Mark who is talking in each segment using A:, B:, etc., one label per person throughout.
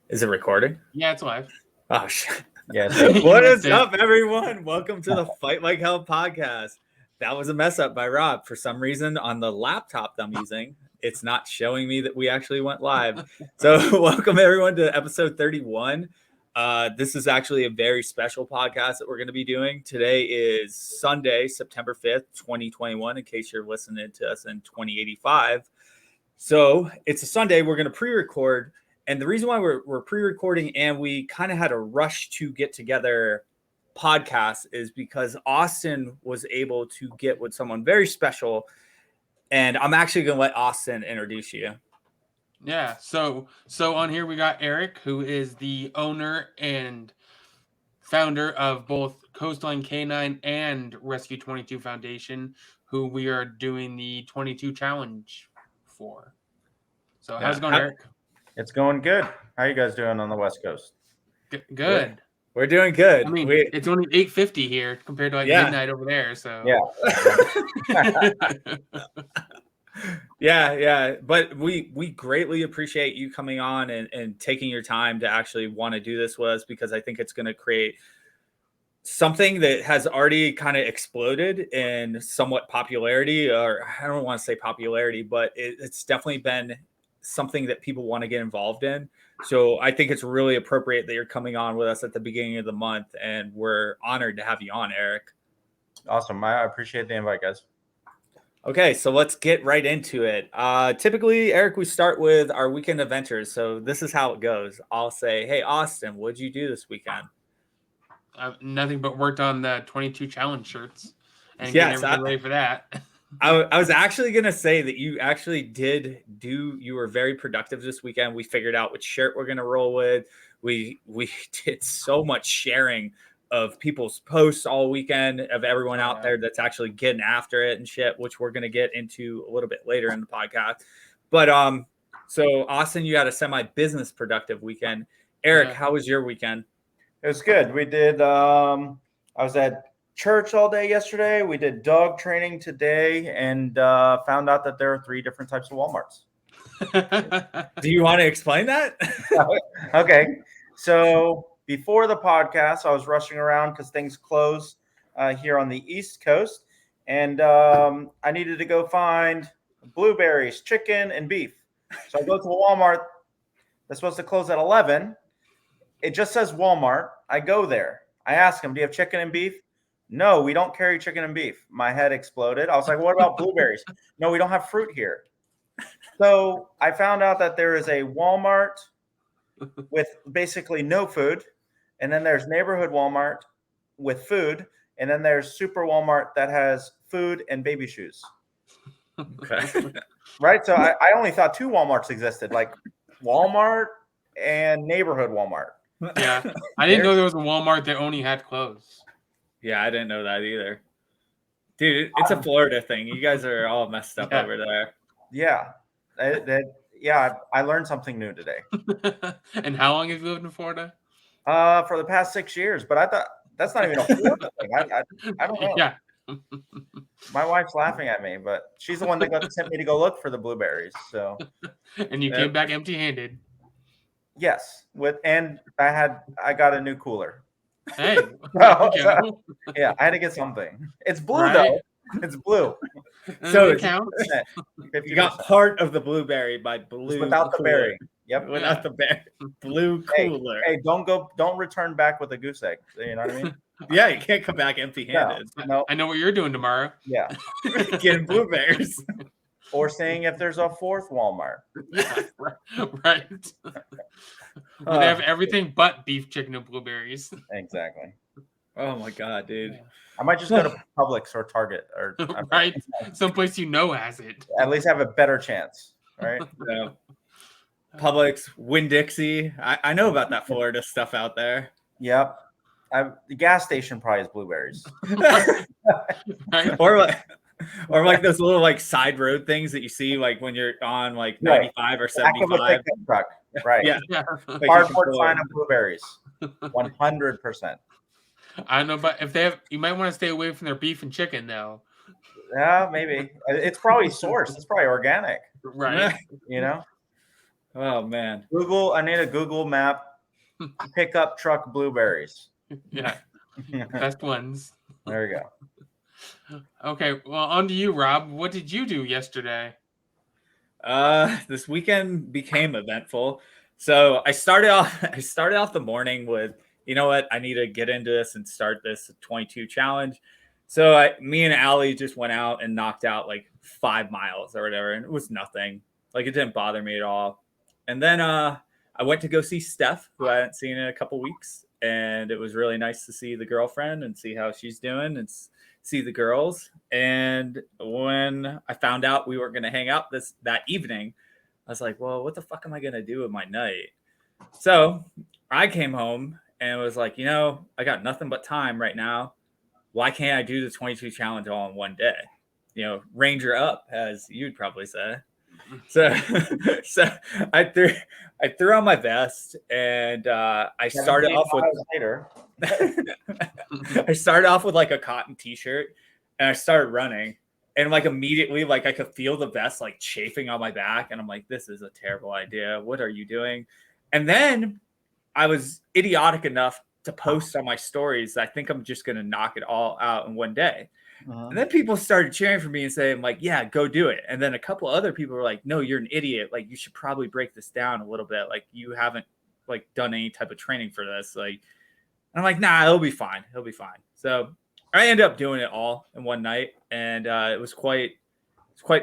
A: Is it recording?
B: Yeah, it's live.
A: Oh, shit.
C: Yes.
A: What is up, everyone? Welcome to the Fight Like Hell podcast. That was a mess up by Rob. For some reason, on the laptop I'm using, it's not showing me that we actually went live. So, welcome everyone to episode 31. This is actually a very special podcast that we're going to be doing. Today is Sunday, September 5th, 2021, in case you're listening to us in 2085. So, it's a Sunday. We're going to pre-record. And the reason why we're pre-recording and we kind of had a rush to get together podcast is because Austin was able to get with someone very special. And I'm actually going to let Austin introduce you.
B: Yeah. So on here we got Erick, who is the owner and founder of both Coastline Canine and Rescue22Foundation, who we are doing the 22 challenge for. So how's it going, Erick?
C: It's going good. How are you guys doing on the West Coast?
B: Good.
A: We're doing good.
B: I mean, it's only 8:50 here compared to midnight over there. So
A: yeah. But we greatly appreciate you coming on and taking your time to actually want to do this with us, because I think it's going to create something that has already kind of exploded in somewhat popularity, or I don't want to say popularity, but it's definitely been something that people want to get involved in. So I think it's really appropriate that you're coming on with us at the beginning of the month, and we're honored to have you on, Erick.
C: Awesome. I appreciate the invite, guys.
A: Okay, so let's get right into it. Typically, Erick, we start with our weekend adventures. So this is how it goes. I'll say, hey, Austin, what'd you do this weekend?
B: Nothing but worked on the 22 challenge shirts and getting everything ready for that.
A: I was actually going to say that you actually you were very productive this weekend. We figured out which shirt we're going to roll with. We did so much sharing of people's posts all weekend, of everyone out there that's actually getting after it and shit, which we're going to get into a little bit later in the podcast. But so Austin, you had a semi-business productive weekend. Erick, how was your weekend?
C: It was good. We did I was at church all day yesterday. We did dog training today, and found out that there are 3 different types of Walmarts.
A: Do you want to explain that?
C: Okay. So before the podcast, I was rushing around because things close here on the East Coast, and I needed to go find blueberries, chicken, and beef. So I go to a Walmart that's supposed to close at 11. It just says Walmart. I go there. I ask them, do you have chicken and beef? No, we don't carry chicken and beef. My head exploded. I was like, what about blueberries? No, we don't have fruit here. So I found out that there is a Walmart with basically no food. And then there's neighborhood Walmart with food. And then there's super Walmart that has food and baby shoes.
A: Okay.
C: Right? So I only thought 2 Walmarts existed, like Walmart and neighborhood Walmart.
B: Yeah. I didn't know there was a Walmart that only had clothes.
A: Yeah, I didn't know that either. Dude, it's a Florida thing. You guys are all messed up over there.
C: Yeah. I learned something new today.
B: And how long have you lived in Florida?
C: For the past 6 years. But I thought that's not even a Florida thing. I don't know.
B: Yeah.
C: My wife's laughing at me, but she's the one that sent me to go look for the blueberries. So.
B: And you came back empty-handed.
C: Yes. I got a new cooler.
B: Hey.
C: Yeah, I had to get something. It's blue though. It's blue.
A: So
B: it counts.
A: You got part of the blueberry by blue
C: without the berry. Yep.
A: Without the berry. Blue cooler.
C: Hey, don't return back with a goose egg. You know what I mean?
A: Yeah, you can't come back empty-handed.
C: No.
B: I know what you're doing tomorrow.
C: Yeah.
A: Getting blueberries.
C: Or seeing if there's a 4th Walmart.
B: Yeah, right. They have everything but beef, chicken, and blueberries.
C: Exactly.
A: Oh my God, dude.
C: I might just go to Publix or Target or
B: right. Someplace has it.
C: At least have a better chance. Right.
A: So, Publix, Winn-Dixie. I know about that Florida stuff out there.
C: Yep. The gas station probably has blueberries.
B: Right.
A: Or like those little like side road things that you see like when you're on like 95 or 75.
C: Truck. Right.
A: Yeah.
C: Like hardwood sign of blueberries. 100%.
B: I don't know, but you might want to stay away from their beef and chicken though.
C: Yeah, maybe. It's probably sourced. It's probably organic.
B: Right.
C: You know?
A: Oh man.
C: Google. I need a Google map. Pickup truck blueberries.
B: Yeah, best ones.
C: There we go.
B: Okay, well, on to you, Rob. What did you do yesterday?
A: This weekend became eventful. So I started off the morning with, you know what, I need to get into this and start this 22 challenge. So me and Allie just went out and knocked out like 5 miles or whatever, and it was nothing. Like it didn't bother me at all. And then I went to go see Steph, who I hadn't seen in a couple weeks, and it was really nice to see the girlfriend and see how she's doing and see the girls. And when I found out we were going to hang out that evening, I was like, well, what the fuck am I going to do with my night? So I came home and was like, I got nothing but time right now. Why can't I do the 22 challenge all in one day? Ranger up, as you'd probably say. So I threw on my vest and I started off with
C: later.
A: I started off with like a cotton t-shirt and I started running, and like immediately like I could feel the vest like chafing on my back, and I'm like, this is a terrible idea. What are you doing? And then I was idiotic enough to post on my stories, I think I'm just gonna knock it all out in one day. And then people started cheering for me and saying, like, yeah, go do it. And then a couple other people were like, no, you're an idiot. Like, you should probably break this down a little bit. Like, you haven't like done any type of training for this. Like, I'm like, nah, it'll be fine. It'll be fine. So I ended up doing it all in one night, and it was quite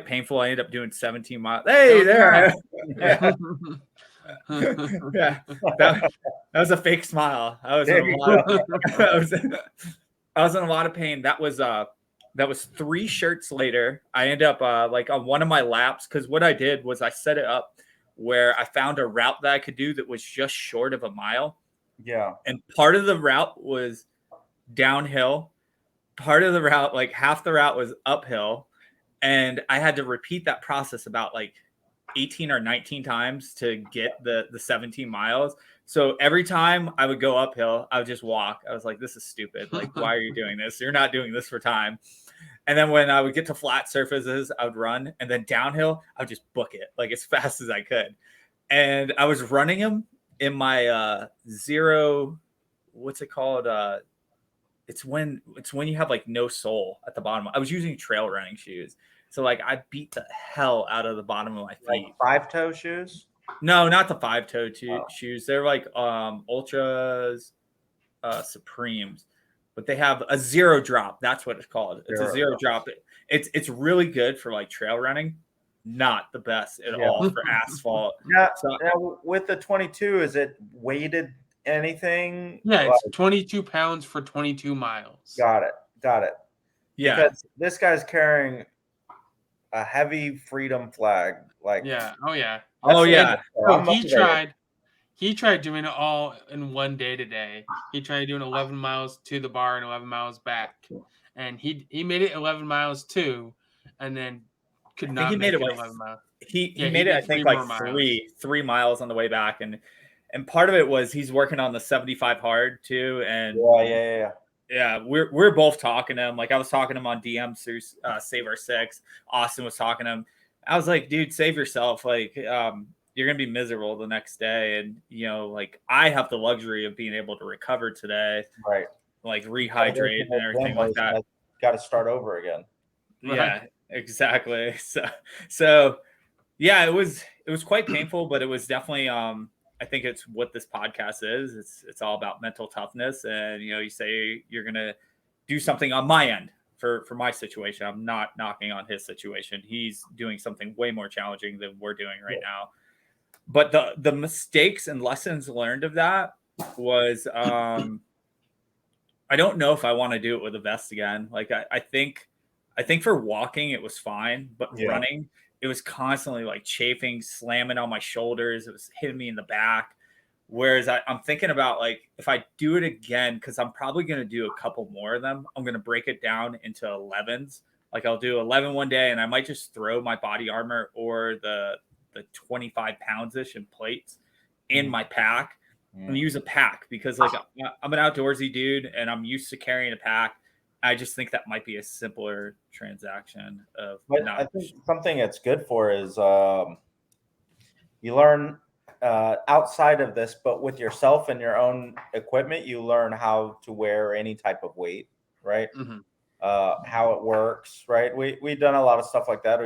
A: painful. I ended up doing 17 miles. Hey, there. Yeah. Yeah. That was a fake smile. I was in a lot of pain. That was 3 shirts later. I ended up like on one of my laps, because what I did was I set it up where I found a route that I could do that was just short of a mile.
C: Yeah.
A: And part of the route was downhill. Part of the route, like half the route, was uphill. And I had to repeat that process about like 18 or 19 times to get the 17 miles. So every time I would go uphill, I would just walk. I was like, this is stupid. Like, why are you doing this? You're not doing this for time. And then when I would get to flat surfaces, I would run. And then downhill, I would just book it like as fast as I could. And I was running them in my zero, what's it called? It's when you have like no sole at the bottom. I was using trail running shoes. So like I beat the hell out of the bottom of my feet.
C: Like 5-toe shoes?
A: No, not the 5-toe shoes. They're like Ultras Supremes, but they have a zero drop. That's what it's called. It's a zero drop. It's really good for like trail running. Not the best at all for asphalt.
C: Yeah. So, now with the 22, is it weighted anything?
B: Yeah, it's 22 pounds for 22 miles.
C: Got it.
A: Yeah.
C: Because this guy's carrying a heavy freedom flag. Like,
B: yeah. Oh yeah.
C: So
B: he tried doing it all in one day today. He tried doing 11 miles to the bar and 11 miles back. And he made it 11 miles too, and then could not make it 11 miles.
A: He made it, I think, like 3 miles on the way back. And part of it was he's working on the 75 hard too. And yeah, we're both talking to him. Like I was talking to him on DMs through Save Our Six. Austin was talking to him. I was like, dude, save yourself. Like, you're going to be miserable the next day. And, like I have the luxury of being able to recover today.
C: Right.
A: Like rehydrate and everything like that.
C: Got to start over again.
A: Yeah, exactly. So yeah, it was quite painful, but it was definitely, I think it's what this podcast is. It's all about mental toughness. And, you say you're going to do something on my end for my situation. I'm not knocking on his situation. He's doing something way more challenging than we're doing right now. But the mistakes and lessons learned of that was, I don't know if I want to do it with a vest again. Like I think for walking, it was fine, but running, it was constantly like chafing, slamming on my shoulders. It was hitting me in the back. Whereas I'm thinking about like, if I do it again, cause I'm probably going to do a couple more of them. I'm going to break it down into 11s. Like I'll do 11 one day, and I might just throw my body armor or the 25 pounds ish in plates in my pack and use a pack, because like I'm an outdoorsy dude and I'm used to carrying a pack. I just think that might be a simpler transaction of.
C: But I think something it's good for is you learn outside of this, but with yourself and your own equipment, you learn how to wear any type of weight, right?
B: Mm-hmm.
C: How it works, right? We've done a lot of stuff like that.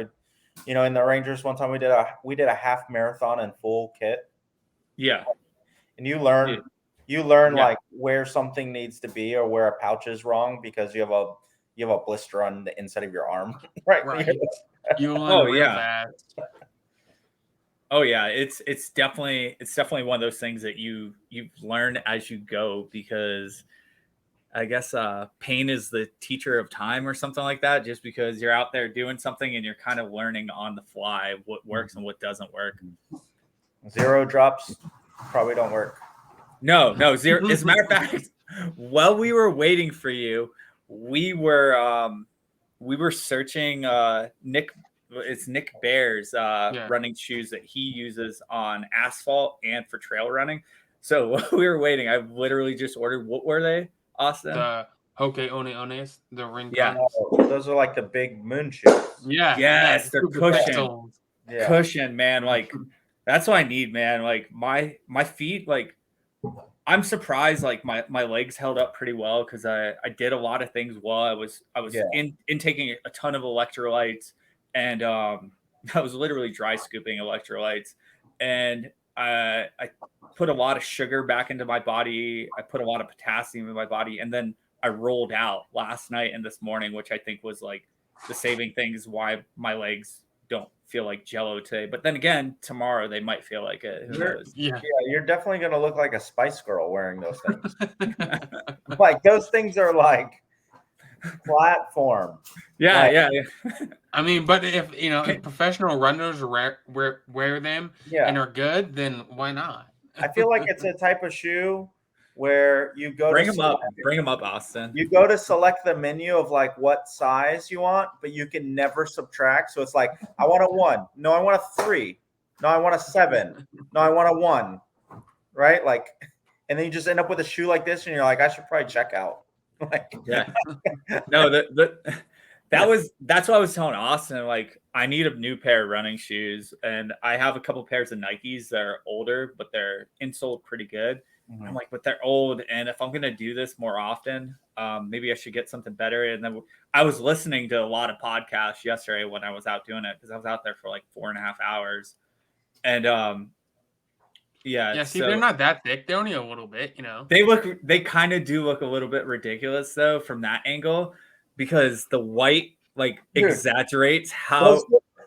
C: In the Rangers one time we did a half marathon in full kit.
A: Yeah.
C: And you learn like where something needs to be or where a pouch is wrong because you have a blister on the inside of your arm, right?
B: Right. You learn real fast.
A: Oh yeah, it's definitely one of those things that you learn as you go, because I guess pain is the teacher of time or something like that, just because you're out there doing something and you're kind of learning on the fly what works and what doesn't work.
C: Zero drops probably don't work.
A: No, zero. As a matter of fact, while we were waiting for you, we were searching Nick Bear's running shoes that he uses on asphalt and for trail running. So while we were waiting, I literally just ordered, what were they, Austin?
B: The Hoke One Ones, the Rincons.
A: Yeah.
C: Those are like the big moon shoes.
B: Yeah.
A: Yes, they're cushion.
C: Yeah.
A: Cushion, man. Like, that's what I need, man. Like, my feet, like, I'm surprised, like, my legs held up pretty well because I did a lot of things while I was intaking a ton of electrolytes, and I was literally dry scooping electrolytes, and I put a lot of sugar back into my body. I put a lot of potassium in my body, and then I rolled out last night and this morning, which I think was like the saving thing, is why my legs don't feel like jello today. But then again, tomorrow they might feel like it.
C: You're definitely gonna look like a Spice Girl wearing those things. Like, those things are like platform.
A: Yeah.
B: I mean, but if professional runners wear them and are good, then why not?
C: I feel like it's a type of shoe where you go
A: bring them up, Austin.
C: You go to select the menu of like what size you want, but you can never subtract. So it's like, I want a 1. No, I want a 3. No, I want a 7. No, I want a 1. Right? Like, and then you just end up with a shoe like this, and you're like, I should probably check out. Like,
A: yeah. No, that's what I was telling Austin. Like, I need a new pair of running shoes, and I have a couple pairs of Nikes that are older, but they're insoled pretty good. Mm-hmm. I'm like, but they're old, and if I'm gonna do this more often, maybe I should get something better. And then I was listening to a lot of podcasts yesterday when I was out doing it, because I was out there for like 4.5 hours, and
B: see, they're not that thick. They're only a little bit,
A: They kind of do look a little bit ridiculous though from that angle, because the white exaggerates how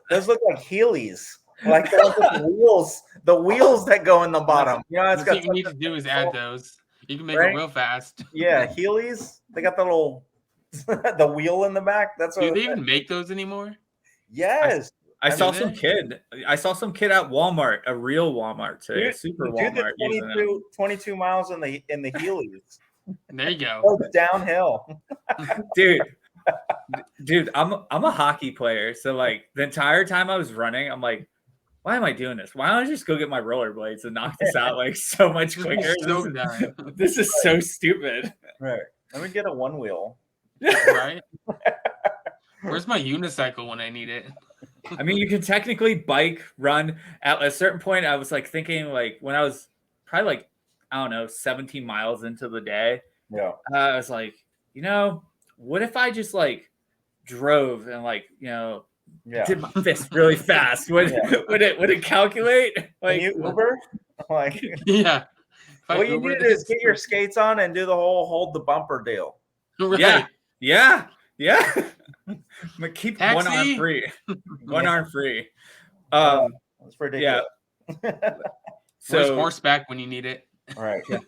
C: those look like Heelys. Like the wheels that go in the bottom.
B: What you need to do is add those. You can make it real fast.
C: Yeah, Heelys. They got the little the wheel in the back. That's
B: do they even make those anymore?
C: Yes.
A: I saw some kid at Walmart, a real Walmart today, Walmart.
C: 22 miles in the Heelys.
B: There you go.
C: Downhill.
A: Dude, I'm a hockey player, so like the entire time I was running, I'm like, why am I doing this? Why don't I just go get my rollerblades and knock this out like so much quicker? This is so stupid.
C: Right. Let me get a 1 wheel.
B: Right. Where's my unicycle when I need it?
A: I mean, you can technically bike, run. At a certain point, I was like thinking, like, when I was probably like, I don't know, 17 miles into the day.
C: Yeah.
A: I was like, what if I just like drove and like, did my fist really fast? Would it calculate? Like,
C: can you Uber? Like,
B: yeah.
C: What you need to do is get your skates on and do the whole hold the bumper deal.
B: Right.
A: Yeah. But keep one arm free. One arm free.
C: That's ridiculous.
B: Yeah. So horseback when you need it.
C: Right. Yeah.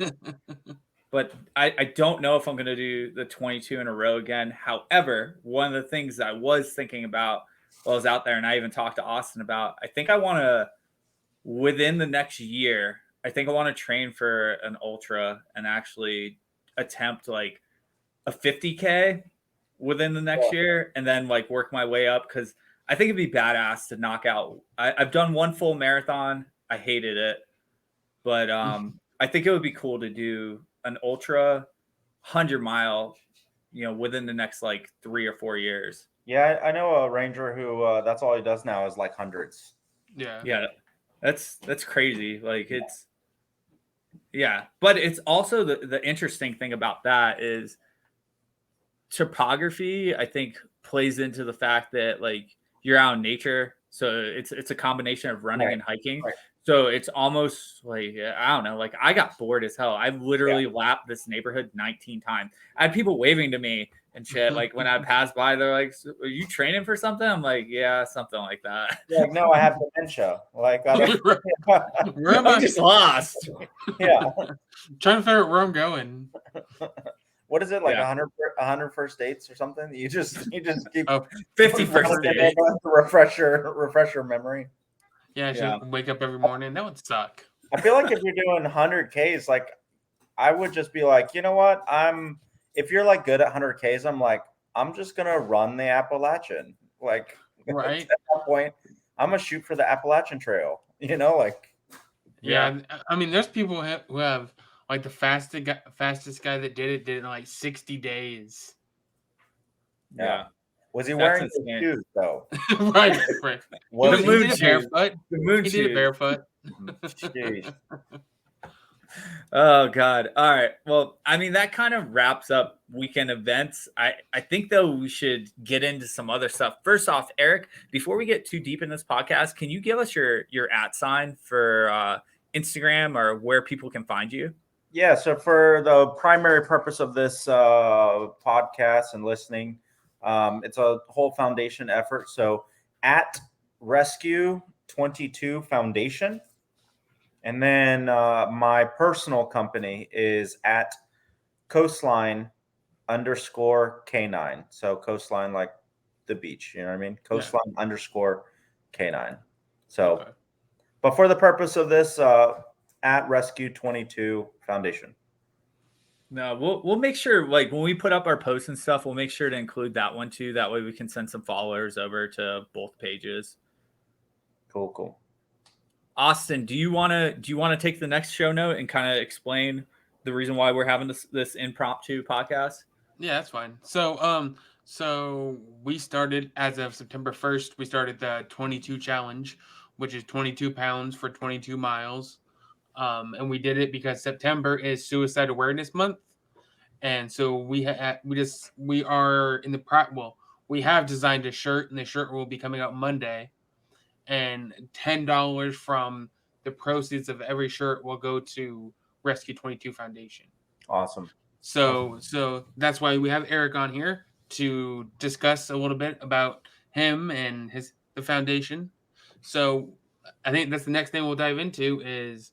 A: But I don't know if I'm going to do the 22 in a row again. However, one of the things that I was thinking about while I was out there, and I even talked to Austin about, I think I want to, within the next year, I think I want to train for an ultra and actually attempt like a 50K within the next year, and then like work my way up, because I think it'd be badass to knock out. I've done one full marathon. I hated it, but I think it would be cool to do an ultra 100-mile, within the next like 3 or 4 years.
C: Yeah, I know a ranger who that's all he does now is like hundreds.
B: Yeah.
A: Yeah. That's crazy. Like but it's also the interesting thing about that is topography, I think, plays into the fact that like you're out in nature, so it's a combination of running and hiking.
C: Right.
A: So it's almost like I don't know, like I got bored as hell. I literally lapped this neighborhood 19 times. I had people waving to me and shit. Like when I passed by, they're like, "Are you training for something?" I'm like, "Yeah, something like that."
C: Like, no, I have dementia. Like, I don't,
B: Where am I?
A: I'm just lost.
C: yeah.
B: Trying to figure out where I'm going.
C: What is it, like
A: Yeah.
C: 100 first dates or something? You just keep
A: 50 first dates.
C: refresh your memory.
B: Yeah, I should wake up every morning. That would suck.
C: I feel like if you're doing 100 Ks, like I would just be like, you know what? If you're like good at 100 Ks, I'm like, I'm just gonna run the Appalachian. Like,
B: Right.
C: at that point, I'm gonna shoot for the Appalachian Trail. You know, like.
B: Yeah, I mean, there's people who have like the fastest guy that did it in like 60 days.
C: Yeah. Was he
A: That's
C: wearing his
A: insane.
C: shoes though?
B: right.
C: Was
A: The
C: he?
A: moon
B: did it
A: shoes.
B: barefoot.
A: The moon
B: He did it
A: shoes.
B: barefoot.
C: Jeez.
A: Oh God. All right. Well, I mean, that kind of wraps up weekend events. I think though we should get into some other stuff. First off, Eric, before we get too deep in this podcast, can you give us your @ for Instagram or where people can find you?
C: Yeah, so for the primary purpose of this podcast and listening, it's a whole foundation effort. So at Rescue22Foundation. And then my personal company is at coastline_K9. So coastline like the beach, you know what I mean? Coastline_K9. So,
B: Okay.
C: but for the purpose of this, at Rescue22Foundation.
A: No, we'll make sure, like when we put up our posts and stuff, we'll make sure to include that one too. That way we can send some followers over to both pages.
C: Cool.
B: Austin,
A: do you want to take the next show note and kind of explain the reason why we're having this impromptu podcast?
B: Yeah, that's fine. So we started as of September 1st. We started the 22 challenge, which is 22 pounds for 22 miles. And we did it because September is Suicide Awareness Month, and so we are in the we have designed a shirt, and the shirt will be coming out Monday, and $10 from the proceeds of every shirt will go to Rescue22 Foundation.
C: Awesome.
B: So that's why we have Erick on here to discuss a little bit about him and the foundation. So I think that's the next thing we'll dive into is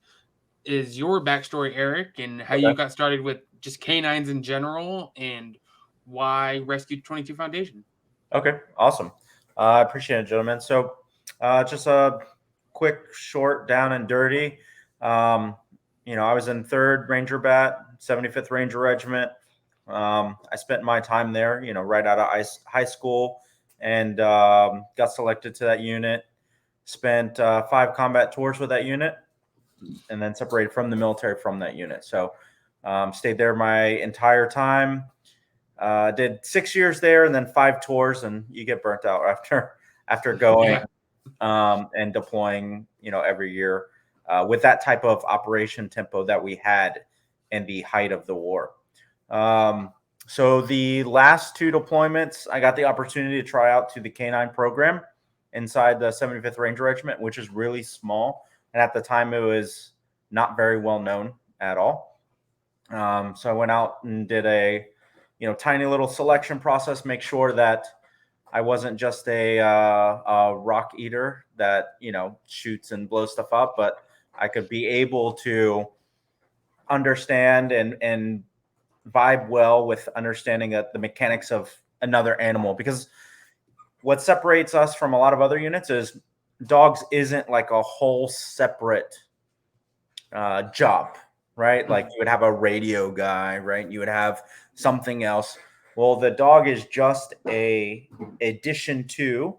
B: your backstory, Erick, and how you got started with just canines in general and why Rescue22 Foundation.
C: Okay, awesome. I appreciate it, gentlemen. So just a quick, short, down and dirty. I was in 3rd Ranger Bat, 75th Ranger Regiment. I spent my time there, right out of high school, and got selected to that unit. Spent 5 combat tours with that unit, and then separated from the military from that unit. So stayed there my entire time. Did 6 years there and then 5 tours, and you get burnt out after going and deploying, every year with that type of operation tempo that we had in the height of the war. So the last 2 deployments, I got the opportunity to try out to the K9 program inside the 75th Ranger Regiment, which is really small. And at the time, it was not very well known at all. So I went out and did a, tiny little selection process, make sure that I wasn't just a rock eater that, shoots and blows stuff up, but I could be able to understand and vibe well with understanding the mechanics of another animal. Because what separates us from a lot of other units is dogs isn't like a whole separate job, right? Like you would have a radio guy, right? You would have something else. Well, the dog is just a addition to,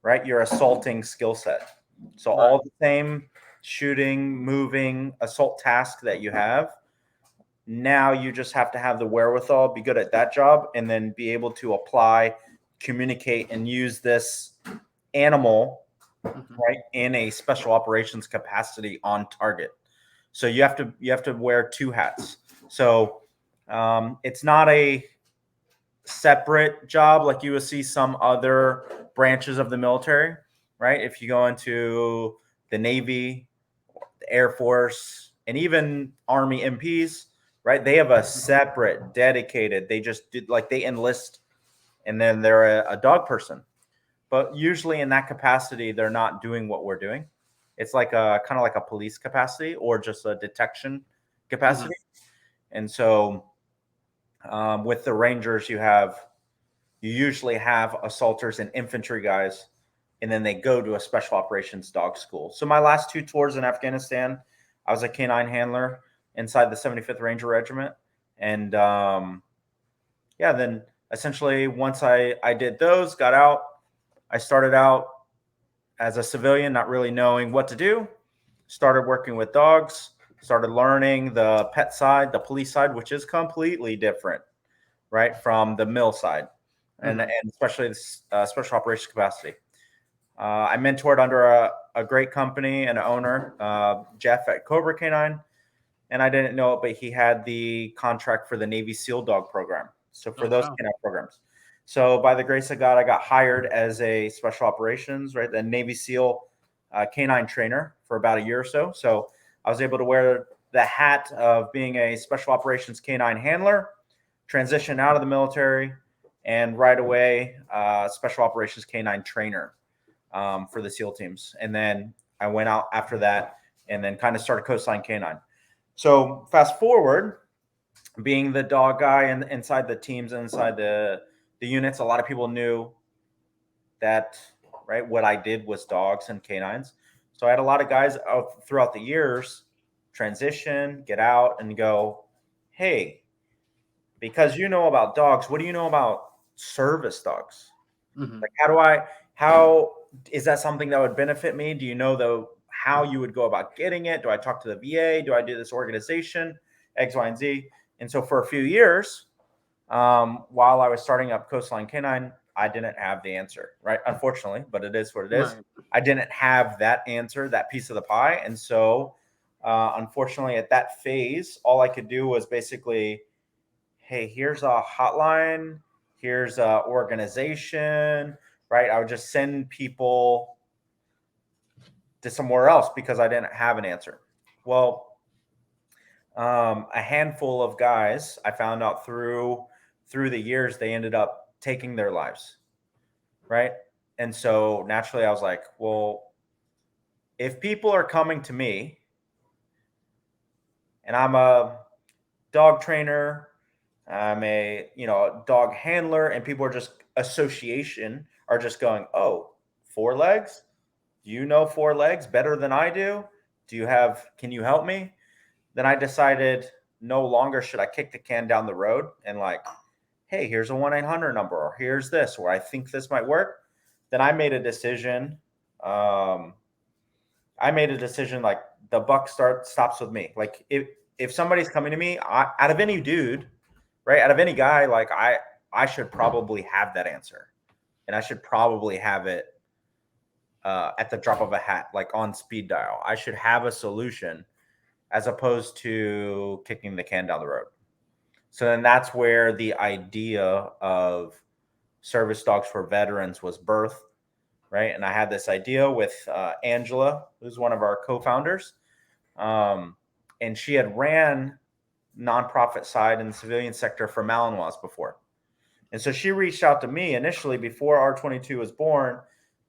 C: right, your assaulting skill set. So all the same shooting, moving, assault task that you have, now you just have to have the wherewithal, be good at that job, and then be able to apply, communicate, and use this animal right, in a special operations capacity on target. So you have to wear two hats. So it's not a separate job like you would see some other branches of the military, right? If you go into the Navy, the Air Force, and even Army MPs, right? They have a separate, dedicated. They just did like they enlist, and then they're a dog person. But usually in that capacity, they're not doing what we're doing. It's like a kind of like a police capacity or just a detection capacity. And so with the Rangers, you usually have assaulters and infantry guys, and then they go to a special operations dog school. So my last two tours in Afghanistan, I was a canine handler inside the 75th Ranger Regiment. And yeah, then essentially once I did those, got out, I started out as a civilian, not really knowing what to do, started working with dogs, started learning the pet side, the police side, which is completely different, right, from the mill side, and especially this special operations capacity. I mentored under a great company and owner, Jeff at Cobra Canine, and I didn't know it, but he had the contract for the Navy SEAL dog program. So for those canine programs. So by the grace of God, I got hired as a special operations, right, the Navy SEAL canine trainer for about a year or so. So I was able to wear the hat of being a special operations canine handler, transition out of the military, and right away, special operations canine trainer for the SEAL teams. And then I went out after that and then kind of started Coastline Canine. So fast forward, being the dog guy and inside the teams, inside the units, a lot of people knew that, right, what I did was dogs and canines. So I had a lot of guys throughout the years transition, get out, and go, hey, because you know about dogs, what do you know about service dogs? Like, how is that something that would benefit me? Do you know how you would go about getting it? Do I talk to the VA? Do I do this organization? X, Y, and Z. And so for a few years, while I was starting up Coastline Canine, I didn't have the answer, right? Unfortunately, but it is what it is. Right. I didn't have that answer, that piece of the pie. And so, unfortunately, at that phase, all I could do was basically, hey, here's a hotline, here's a organization, right? I would just send people to somewhere else because I didn't have an answer. Well, a handful of guys I found out through the years, they ended up taking their lives, right? And so naturally I was like, well, if people are coming to me and I'm a dog trainer, I'm a dog handler, and people are just are just going, oh, 4 legs? Do you know 4 legs better than I do? Can you help me? Then I decided no longer should I kick the can down the road and like, hey, here's a 1-800 number, or here's this, or I think this might work. Then I made a decision. Like the buck stops with me. Like if somebody's coming to me, out of any dude, right, out of any guy, like I should probably have that answer, and I should probably have it at the drop of a hat, like on speed dial. I should have a solution as opposed to kicking the can down the road. So then that's where the idea of service dogs for veterans was birthed, right? And I had this idea with Angela, who's one of our co-founders, and she had ran nonprofit side in the civilian sector for Malinois before. And so she reached out to me initially before R22 was born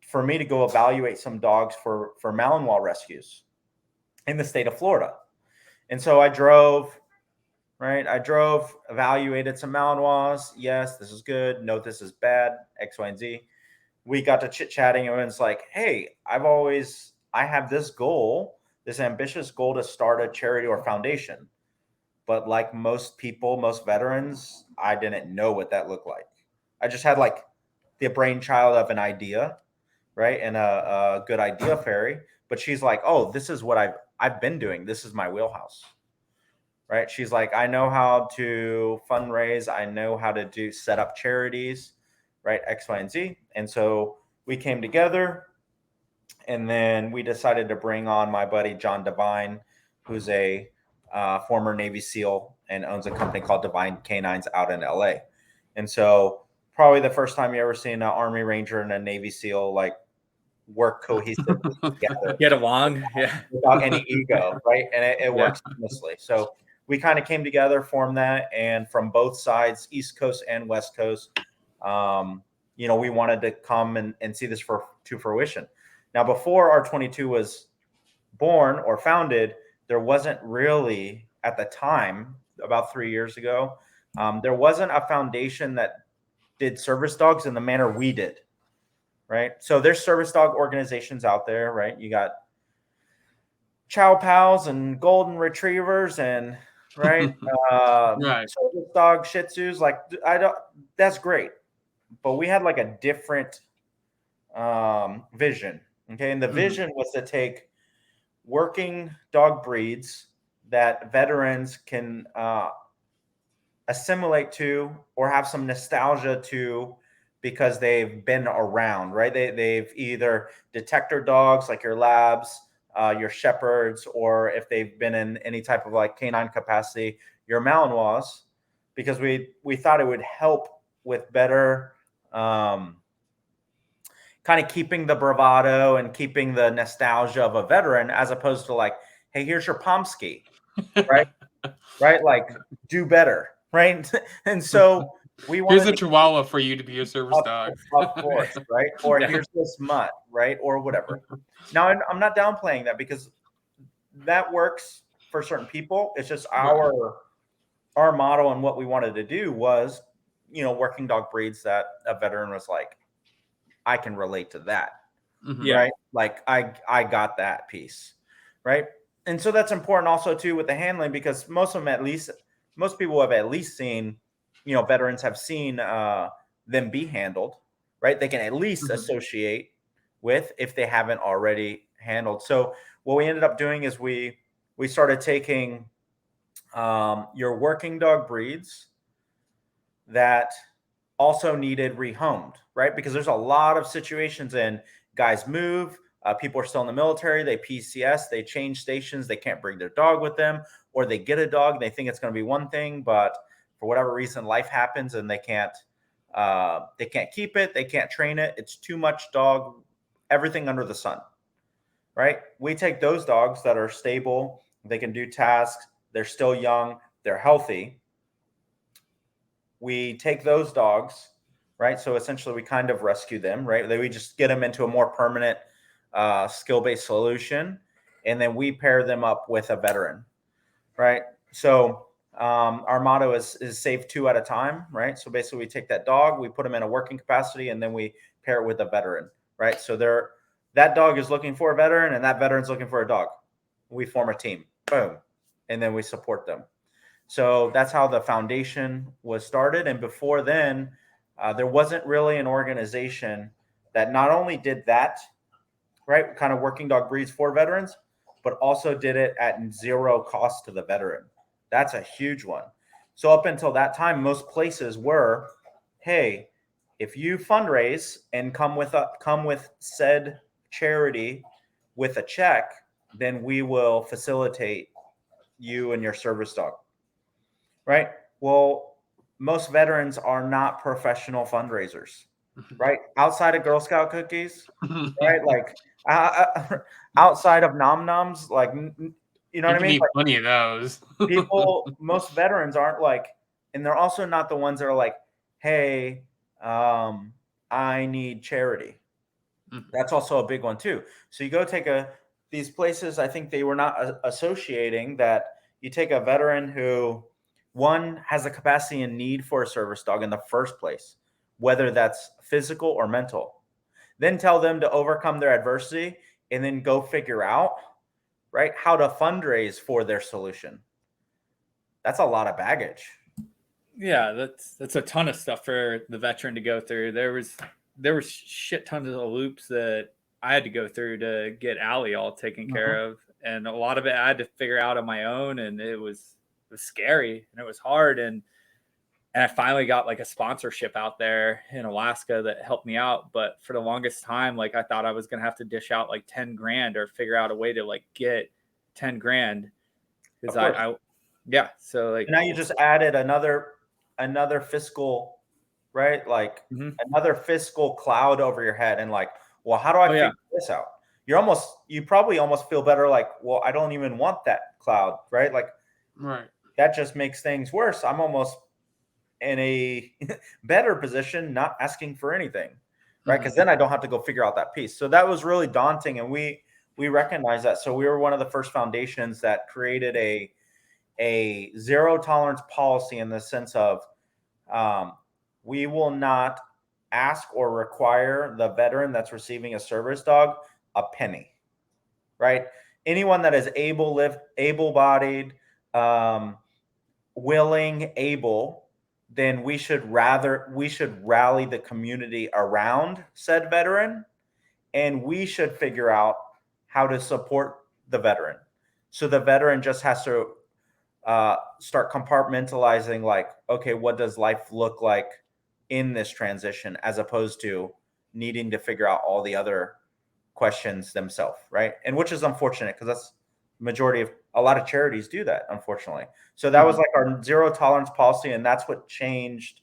C: for me to go evaluate some dogs for Malinois rescues in the state of Florida. And so I drove, evaluated some Malinois. Yes, this is good. No, this is bad. X, Y, and Z. We got to chit-chatting, and it's like, hey, I have this goal, this ambitious goal to start a charity or foundation. But like most people, most veterans, I didn't know what that looked like. I just had like the brainchild of an idea, right? And a good idea fairy. But she's like, oh, this is what I've been doing. This is my wheelhouse. Right? She's like, I know how to fundraise. I know how to set up charities, right? X, Y, and Z. And so we came together And then we decided to bring on my buddy John Devine, who's a former Navy SEAL and owns a company called Divine Canines out in LA. And so probably the first time you ever seen an Army Ranger and a Navy SEAL like work cohesively together.
A: Get along. Yeah.
C: Without any ego, right? And it works seamlessly. So we kind of came together, formed that, and from both sides, East Coast and West Coast, we wanted to come and see this to fruition. Now, before R22 was born or founded, there wasn't really, at the time, about 3 years ago, there wasn't a foundation that did service dogs in the manner we did, right? So there's service dog organizations out there, right? You got Chow Pals and Golden Retrievers and right,
B: Right.
C: service dog Shih Tzus. Like that's great, but we had like a different vision. Okay, and the vision was to take working dog breeds that veterans can assimilate to or have some nostalgia to because they've been around, right? They've either detector dogs like your labs, your shepherds, or if they've been in any type of like canine capacity, your Malinois, because we thought it would help with better kind of keeping the bravado and keeping the nostalgia of a veteran, as opposed to like, hey, here's your Pomsky, right? Right? Like, do better, right? And so we wanted
B: Here's a Chihuahua for you to be a service dog.
C: Of course, right? Or here's this mutt, right? Or whatever. Now, I'm not downplaying that because that works for certain people. It's just our model and what we wanted to do was, working dog breeds that a veteran was like, I can relate to that, right? Like I got that piece, right? And so that's important also too with the handling, because most people have at least seen, veterans have seen them be handled, right? They can at least associate with if they haven't already handled. So what we ended up doing is we started taking your working dog breeds that also needed rehomed, right? Because there's a lot of situations and guys move, people are still in the military, they PCS, they change stations, they can't bring their dog with them, or they get a dog and they think it's going to be one thing, but for whatever reason, life happens and they can't keep it, they can't train it. It's too much dog, everything under the sun, right? We take those dogs that are stable, they can do tasks, they're still young, they're healthy. We take those dogs, right? So essentially we kind of rescue them, right? We just get them into a more permanent skill-based solution. And then we pair them up with a veteran, right? So our motto is save two at a time, right? So basically we take that dog, we put them in a working capacity, and then we pair it with a veteran, right? So that dog is looking for a veteran and that veteran's looking for a dog. We form a team, boom. And then we support them. So that's how the foundation was started. And before then, there wasn't really an organization that not only did that, right, kind of working dog breeds for veterans, but also did it at zero cost to the veteran. That's a huge one. So up until that time, most places were, hey, if you fundraise and come with said charity with a check, then we will facilitate you and your service dog. Right? Well, most veterans are not professional fundraisers, right? Outside of Girl Scout cookies, right? Like outside of nom noms, like, you know what I mean?
B: Need
C: like,
B: plenty of those.
C: Most veterans aren't like, and they're also not the ones that are like, hey, I need charity. That's also a big one too. So you go take these places, I think they were not associating that you take a veteran who, one, has the capacity and need for a service dog in the first place, whether that's physical or mental. Then tell them to overcome their adversity and then go figure out, right, how to fundraise for their solution. That's a lot of baggage.
A: Yeah, that's a ton of stuff for the veteran to go through. There was shit tons of loops that I had to go through to get Allie all taken care of, and a lot of it I had to figure out on my own, and it was scary and it was hard, and And I finally got like a sponsorship out there in Alaska that helped me out. But for the longest time, like I thought I was going to have to dish out like 10 grand or figure out a way to like get 10 grand. Because yeah. So like,
C: and now you just added another fiscal, right? Like another fiscal cloud over your head, and like, well, how do I figure this out? You probably almost feel better. Like, well, I don't even want that cloud, right? Like, that just makes things worse. I'm almost in a better position, not asking for anything, right? Because then I don't have to go figure out that piece. So that was really daunting, and we recognize that. So we were one of the first foundations that created a zero tolerance policy in the sense of we will not ask or require the veteran that's receiving a service dog a penny, right? Anyone that is able-bodied, willing, able, then we should rally the community around said veteran, and we should figure out how to support the veteran. So the veteran just has to start compartmentalizing, like, okay, what does life look like in this transition, as opposed to needing to figure out all the other questions themselves, right? And which is unfortunate, because that's majority of a lot of charities do that, unfortunately. So that was like our zero tolerance policy, and that's what changed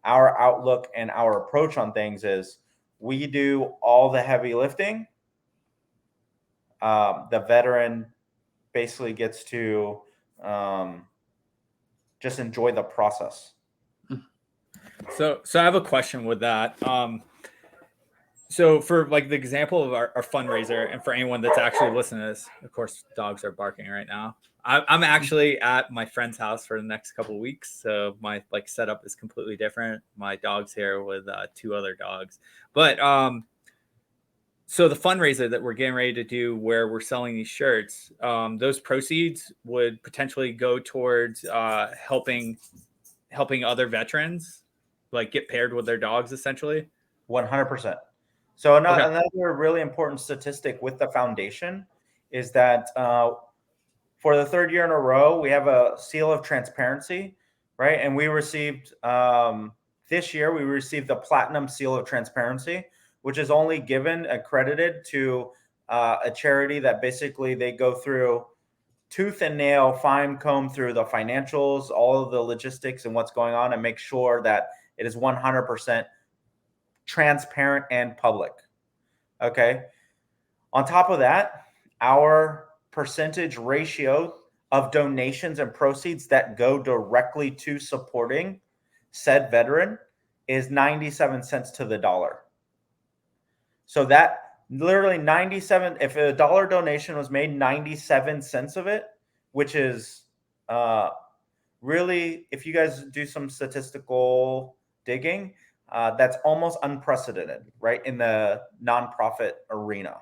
C: our outlook and our approach on things. Is we do all the heavy lifting. The veteran basically gets to just enjoy the process.
A: So I have a question with that. So for like the example of our fundraiser, and for anyone that's actually listening to this, of course, dogs are barking right now. I'm actually at my friend's house for the next couple of weeks, so my like setup is completely different. My dog's here with 2 other dogs, but so the fundraiser that we're getting ready to do, where we're selling these shirts, those proceeds would potentially go towards helping other veterans like get paired with their dogs, essentially.
C: 100%. So another really important statistic with the foundation is that for the 3rd year in a row, we have a seal of transparency, right? And we received this year, we received the platinum seal of transparency, which is only accredited to a charity that basically they go through tooth and nail, fine comb through the financials, all of the logistics and what's going on, and make sure that it is 100% transparent and public. Okay. On top of that, our percentage ratio of donations and proceeds that go directly to supporting said veteran is 97 cents to the dollar. So that literally 97, if a dollar donation was made, 97 cents of it, which is really, if you guys do some statistical digging, that's almost unprecedented, right, in the nonprofit arena.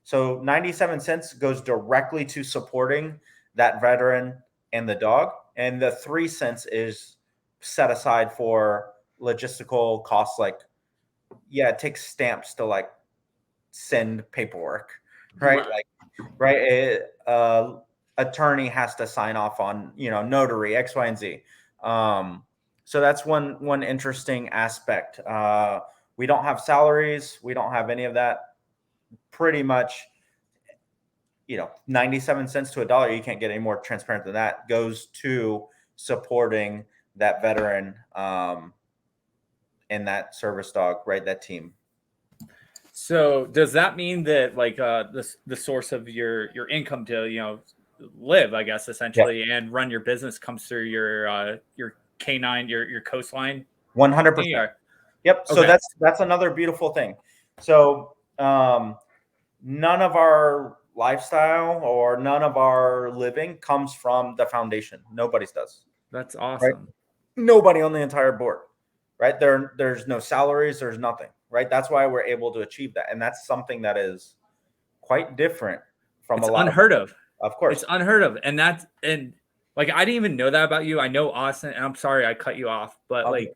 C: So 97 cents goes directly to supporting that veteran and the dog, and the 3 cents is set aside for logistical costs, like, yeah, it takes stamps to like send paperwork, right? Like, right, attorney has to sign off on, notary, X, Y, and Z. So that's one interesting aspect. We don't have salaries. We don't have any of that. Pretty much, 97 cents to a dollar, you can't get any more transparent than that, goes to supporting that veteran and that service dog, right? That team.
A: So does that mean that like the source of your income to, live, I guess, essentially, and run your business comes through your canine, your coastline?
C: 100%. Yep. So
A: Okay.
C: that's another beautiful thing. So none of our lifestyle or none of our living comes from the foundation. Nobody's does.
A: That's awesome.
C: Right? Nobody on the entire board, right? There's no salaries. There's nothing, right? That's why we're able to achieve that. And that's something that is quite different from
A: it's
C: a lot
A: unheard of.
C: Of course.
A: It's unheard of. And like, I didn't even know that about you. I know Austin, and I'm sorry I cut you off, but like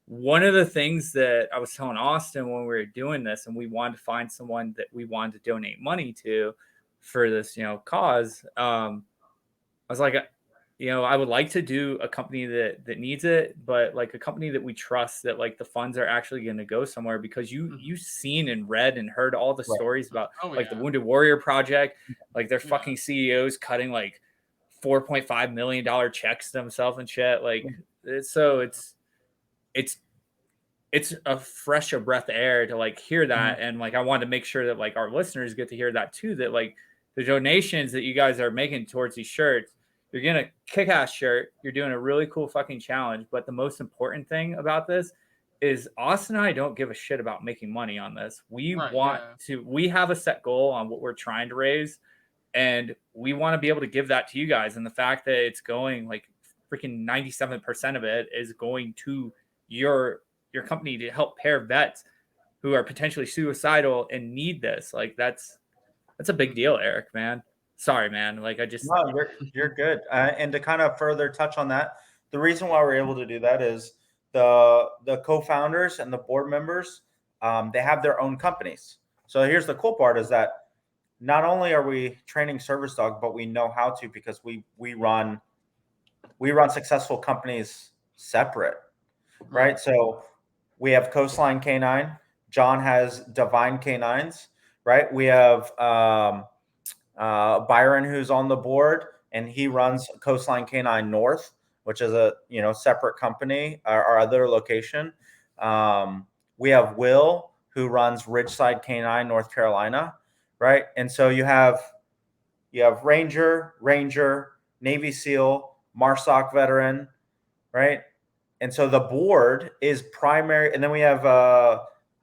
A: one of the things that I was telling Austin when we were doing this, and we wanted to find someone that we wanted to donate money to for this, cause, I was like, I would like to do a company that needs it, but like a company that we trust, that like the funds are actually going to go somewhere, because you've seen and read and heard all the
C: Right.
A: stories about like the
B: yeah.
A: Wounded Warrior Project, like their
B: Yeah.
A: fucking CEOs cutting like $4.5 million checks to themselves and shit. Like it's a fresh of breath of air to like hear that. And like I wanted to make sure that like our listeners get to hear that too, that like the donations that you guys are making towards these shirts, you're getting a kick-ass shirt, you're doing a really cool fucking challenge, but the most important thing about this is Austin and I don't give a shit about making money on this. We have a set goal on what we're trying to raise, and we want to be able to give that to you guys. And the fact that it's going like freaking 97% of it is going to your company to help pair vets who are potentially suicidal and need this. Like that's a big deal, Eric, man. Sorry, man. Like I just
C: No, you're good. And to kind of further touch on that, the reason why we're able to do that is the co-founders and the board members, they have their own companies. So here's the cool part is that not only are we training service dog, but we know how to, because we run successful companies separate, right? So we have Coastline Canine. John has Divine Canines, right? We have Byron, who's on the board, and he runs Coastline Canine North, which is a separate company, our other location. We have Will, who runs Ridgeside Canine, North Carolina, right? And so you have Ranger, Navy SEAL, MARSOC veteran, right? And so the board is primary, and then we have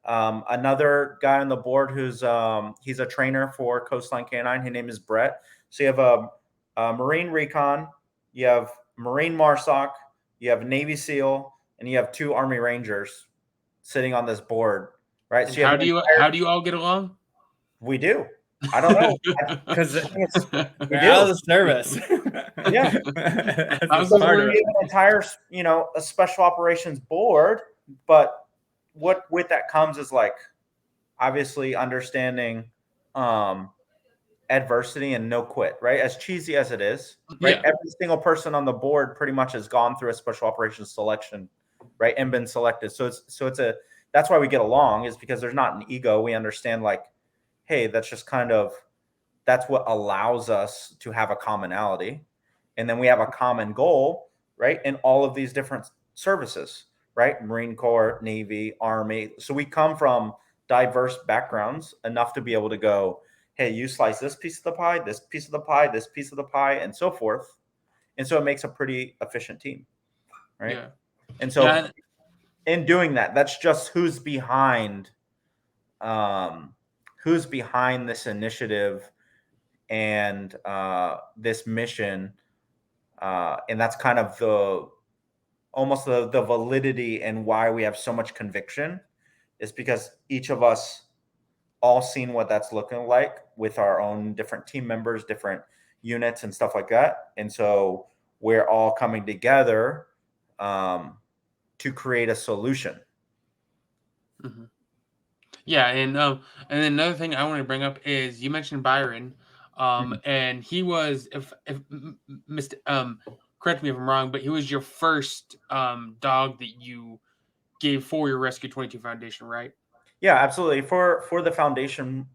C: another guy on the board who's he's a trainer for Coastline Canine. His name is Brett. So you have a Marine Recon, you have Marine MARSOC, you have Navy SEAL, and you have 2 Army Rangers sitting on this board, right?
B: And
C: so
B: how do you all get along?
C: We do. I don't know,
A: because
C: we
A: out of
C: do.
A: the service.
C: Yeah. So we have an entire, a special operations board, but what with that comes is like obviously understanding adversity and no quit, right? As cheesy as it is, right?
B: Yeah.
C: Every single person on the board pretty much has gone through a special operations selection, right? And been selected. So that's why we get along, is because there's not an ego. We understand like, hey, that's what allows us to have a commonality. And then we have a common goal, right? In all of these different services, right? Marine Corps, Navy, Army. So we come from diverse backgrounds enough to be able to go, hey, you slice this piece of the pie, this piece of the pie, this piece of the pie, and so forth. And so it makes a pretty efficient team, right?
B: Yeah.
C: And so in doing that, that's just who's behind this initiative and this mission. And that's kind of almost the validity and why we have so much conviction, is because each of us all seen what that's looking like with our own different team members, different units and stuff like that. And so we're all coming together to create a solution.
B: Mm-hmm. Yeah, and then another thing I want to bring up is you mentioned Byron, and he was, if correct me if I'm wrong, but he was your first dog that you gave for your Rescue22 Foundation, right?
C: Yeah, absolutely. For the foundation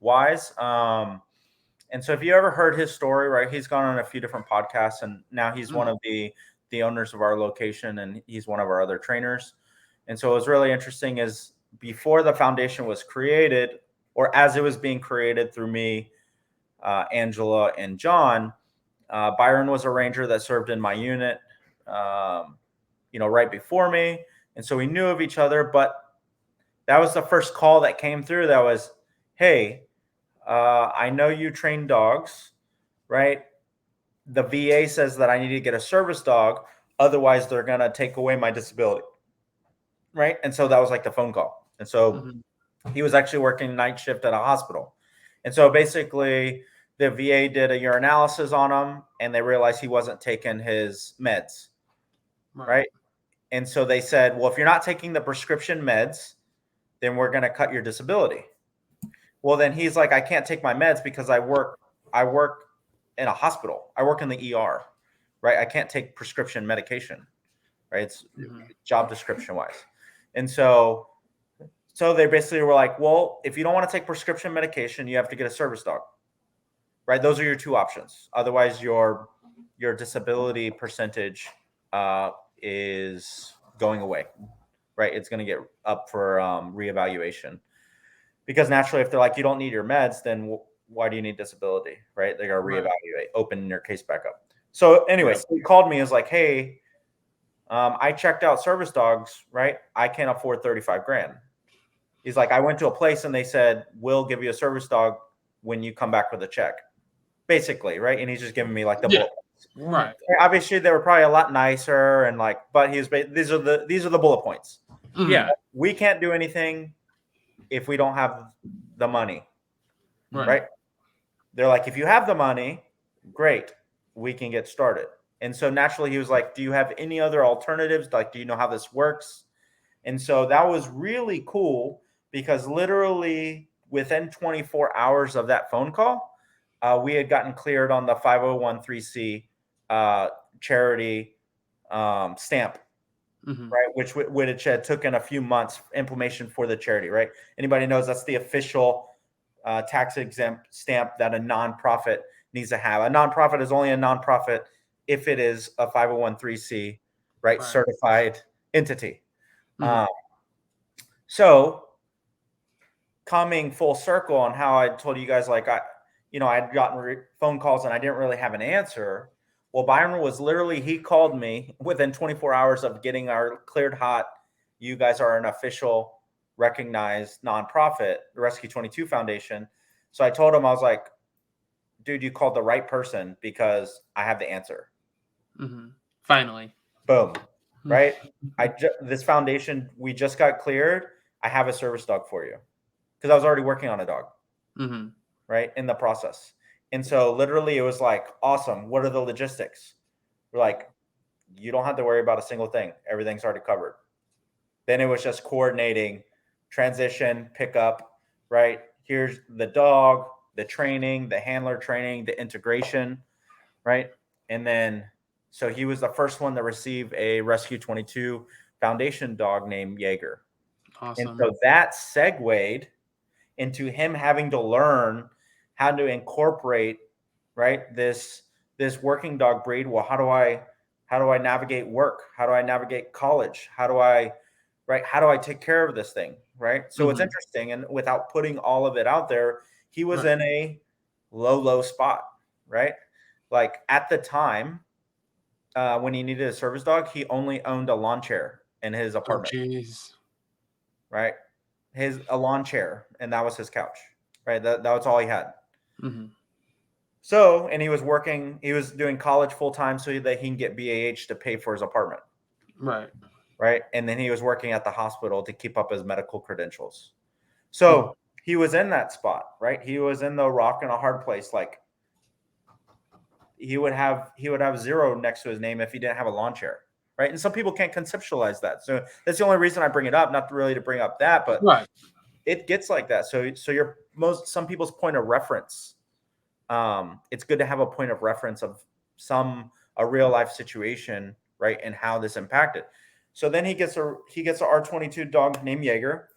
C: wise, and so if you ever heard his story, right, he's gone on a few different podcasts, and now he's one of the owners of our location, and he's one of our other trainers. And so it was really interesting is before the foundation was created, or as it was being created through me, Angela, and John, Byron was a ranger that served in my unit, right before me. And so we knew of each other, but that was the first call that came through that was, hey, I know you train dogs, right? The VA says that I need to get a service dog. Otherwise, they're going to take away my disability. Right. And so that was like the phone call. And so he was actually working night shift at a hospital. And so basically the VA did a urinalysis on him, and they realized he wasn't taking his meds. Right. And so they said, well, if you're not taking the prescription meds, then we're going to cut your disability. Well, then he's like, I can't take my meds because I work in a hospital. I work in the ER. right? I can't take prescription medication, right? It's job description wise. And so they basically were like, well, if you don't want to take prescription medication, you have to get a service dog, right? Those are your two options. Otherwise, your disability percentage is going away, right? It's going to get up for reevaluation. Because naturally, if they're like, you don't need your meds, then why do you need disability, right? They're going to reevaluate, open your case back up. So anyway, so he called me and was like, hey, I checked out service dogs, right? I can't afford 35 grand. He's like, I went to a place and they said, we'll give you a service dog when you come back with a check, basically, right? And he's just giving me like the bullet points.
B: Right.
C: Obviously, they were probably a lot nicer and like, but these are the bullet points.
A: Yeah.
C: We can't do anything if we don't have the money, right? They're like, if you have the money, great, we can get started. And so naturally he was like, do you have any other alternatives? Like, do you know how this works? And so that was really cool because literally within 24 hours of that phone call, we had gotten cleared on the 501(c) charity stamp, right? Which had taken a few months implementation for the charity, right? Anybody knows that's the official tax exempt stamp that a nonprofit needs to have. A nonprofit is only a nonprofit if it is a 501(c), right? Certified entity. So coming full circle on how I told you guys, like I'd gotten phone calls and I didn't really have an answer. Well, Byron was literally, he called me within 24 hours of getting our cleared hot. You guys are an official recognized nonprofit, the Rescue22 Foundation. So I told him, I was like, dude, you called the right person because I have the answer.
B: Finally.
C: Boom. Right. This foundation, we just got cleared. I have a service dog for you because I was already working on a dog, right, in the process. And so literally it was like, awesome. What are the logistics? We're like, you don't have to worry about a single thing. Everything's already covered. Then it was just coordinating transition, pickup, right? Here's the dog, the training, the handler training, the integration, right? And then, so he was the first one to receive a Rescue22 Foundation dog named Jaeger.
B: Awesome.
C: And so that segued into him having to learn how to incorporate, right, this working dog breed. Well, how do I navigate work? How do I navigate college? How do I take care of this thing, right? So it's interesting, and without putting all of it out there, he was in a low spot, right? Like at the time, when he needed a service dog, he only owned a lawn chair in his apartment. Right? A lawn chair, and that was his couch, right? That was all he had. So, and he was doing college full time so that he can get BAH to pay for his apartment. Right. And then he was working at the hospital to keep up his medical credentials. So he was in that spot, right? He was in the rock and a hard place. Like he would have zero next to his name if he didn't have a lawn chair. Right. And some people can't conceptualize that. So that's the only reason I bring it up, not really to bring up that, but it gets like that. So some people's point of reference. It's good to have a point of reference of a real life situation, right? And how this impacted. So then he gets a R22 dog named Jaeger.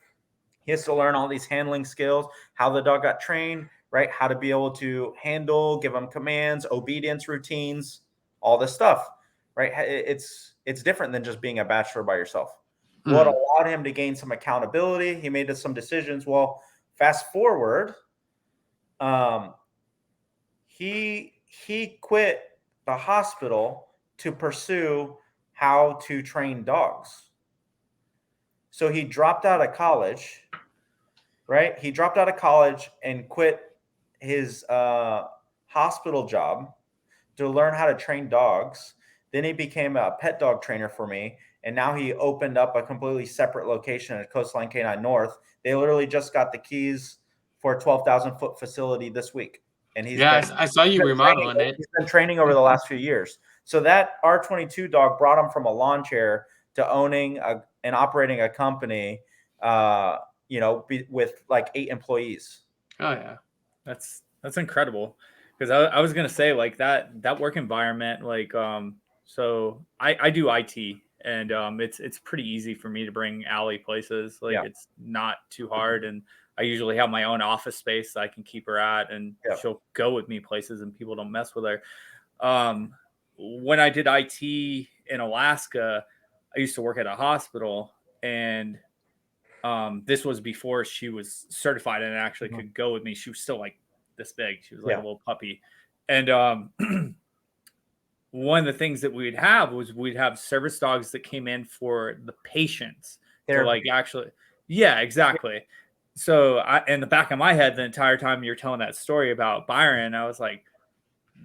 C: He has to learn all these handling skills, how the dog got trained, right? How to be able to handle, give him commands, obedience routines, all this stuff, right? It's different than just being a bachelor by yourself. What allowed him to gain some accountability. He made some decisions. Well, fast forward, he quit the hospital to pursue how to train dogs. So he dropped out of college, right? He dropped out of college and quit his hospital job to learn how to train dogs. Then he became a pet dog trainer for me. And now he opened up a completely separate location at Coastline K9 North. They literally just got the keys for a 12,000 foot facility this week. And
B: I saw you remodeling it.
C: He's been training over the last few years. So that R22 dog brought him from a lawn chair to owning and operating a company, with like 8 employees.
B: Oh yeah,
A: that's incredible. because I was gonna say like that work environment, like so I do IT, and it's pretty easy for me to bring Allie places. Like it's not too hard, and I usually have my own office space that I can keep her at, and she'll go with me places, and people don't mess with her. When I did IT in Alaska, I used to work at a hospital, and this was before she was certified and actually could go with me. She was still like this big. She was like a little puppy. And one of the things that we'd have was we'd have service dogs that came in for the patients to like actually, yeah, exactly. So in the back of my head, the entire time you're telling that story about Byron, I was like,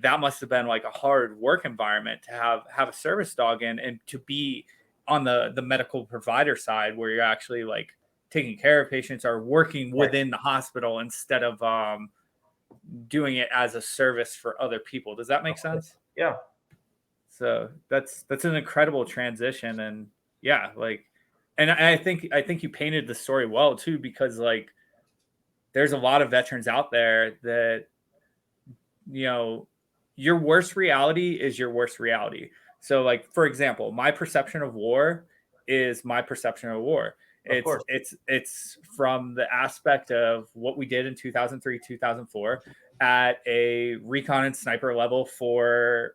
A: that must have been like a hard work environment to have a service dog in, and to be on the medical provider side where you're actually like taking care of patients or working within the hospital instead of doing it as a service for other people. Does that make sense?
C: Yeah.
A: So that's an incredible transition, and yeah, like, and I think you painted the story well too, because like there's a lot of veterans out there that, you know, your worst reality is your worst reality. So like, for example, my perception of war is my perception of war. It's from the aspect of what we did in 2003, 2004 at a recon and sniper level for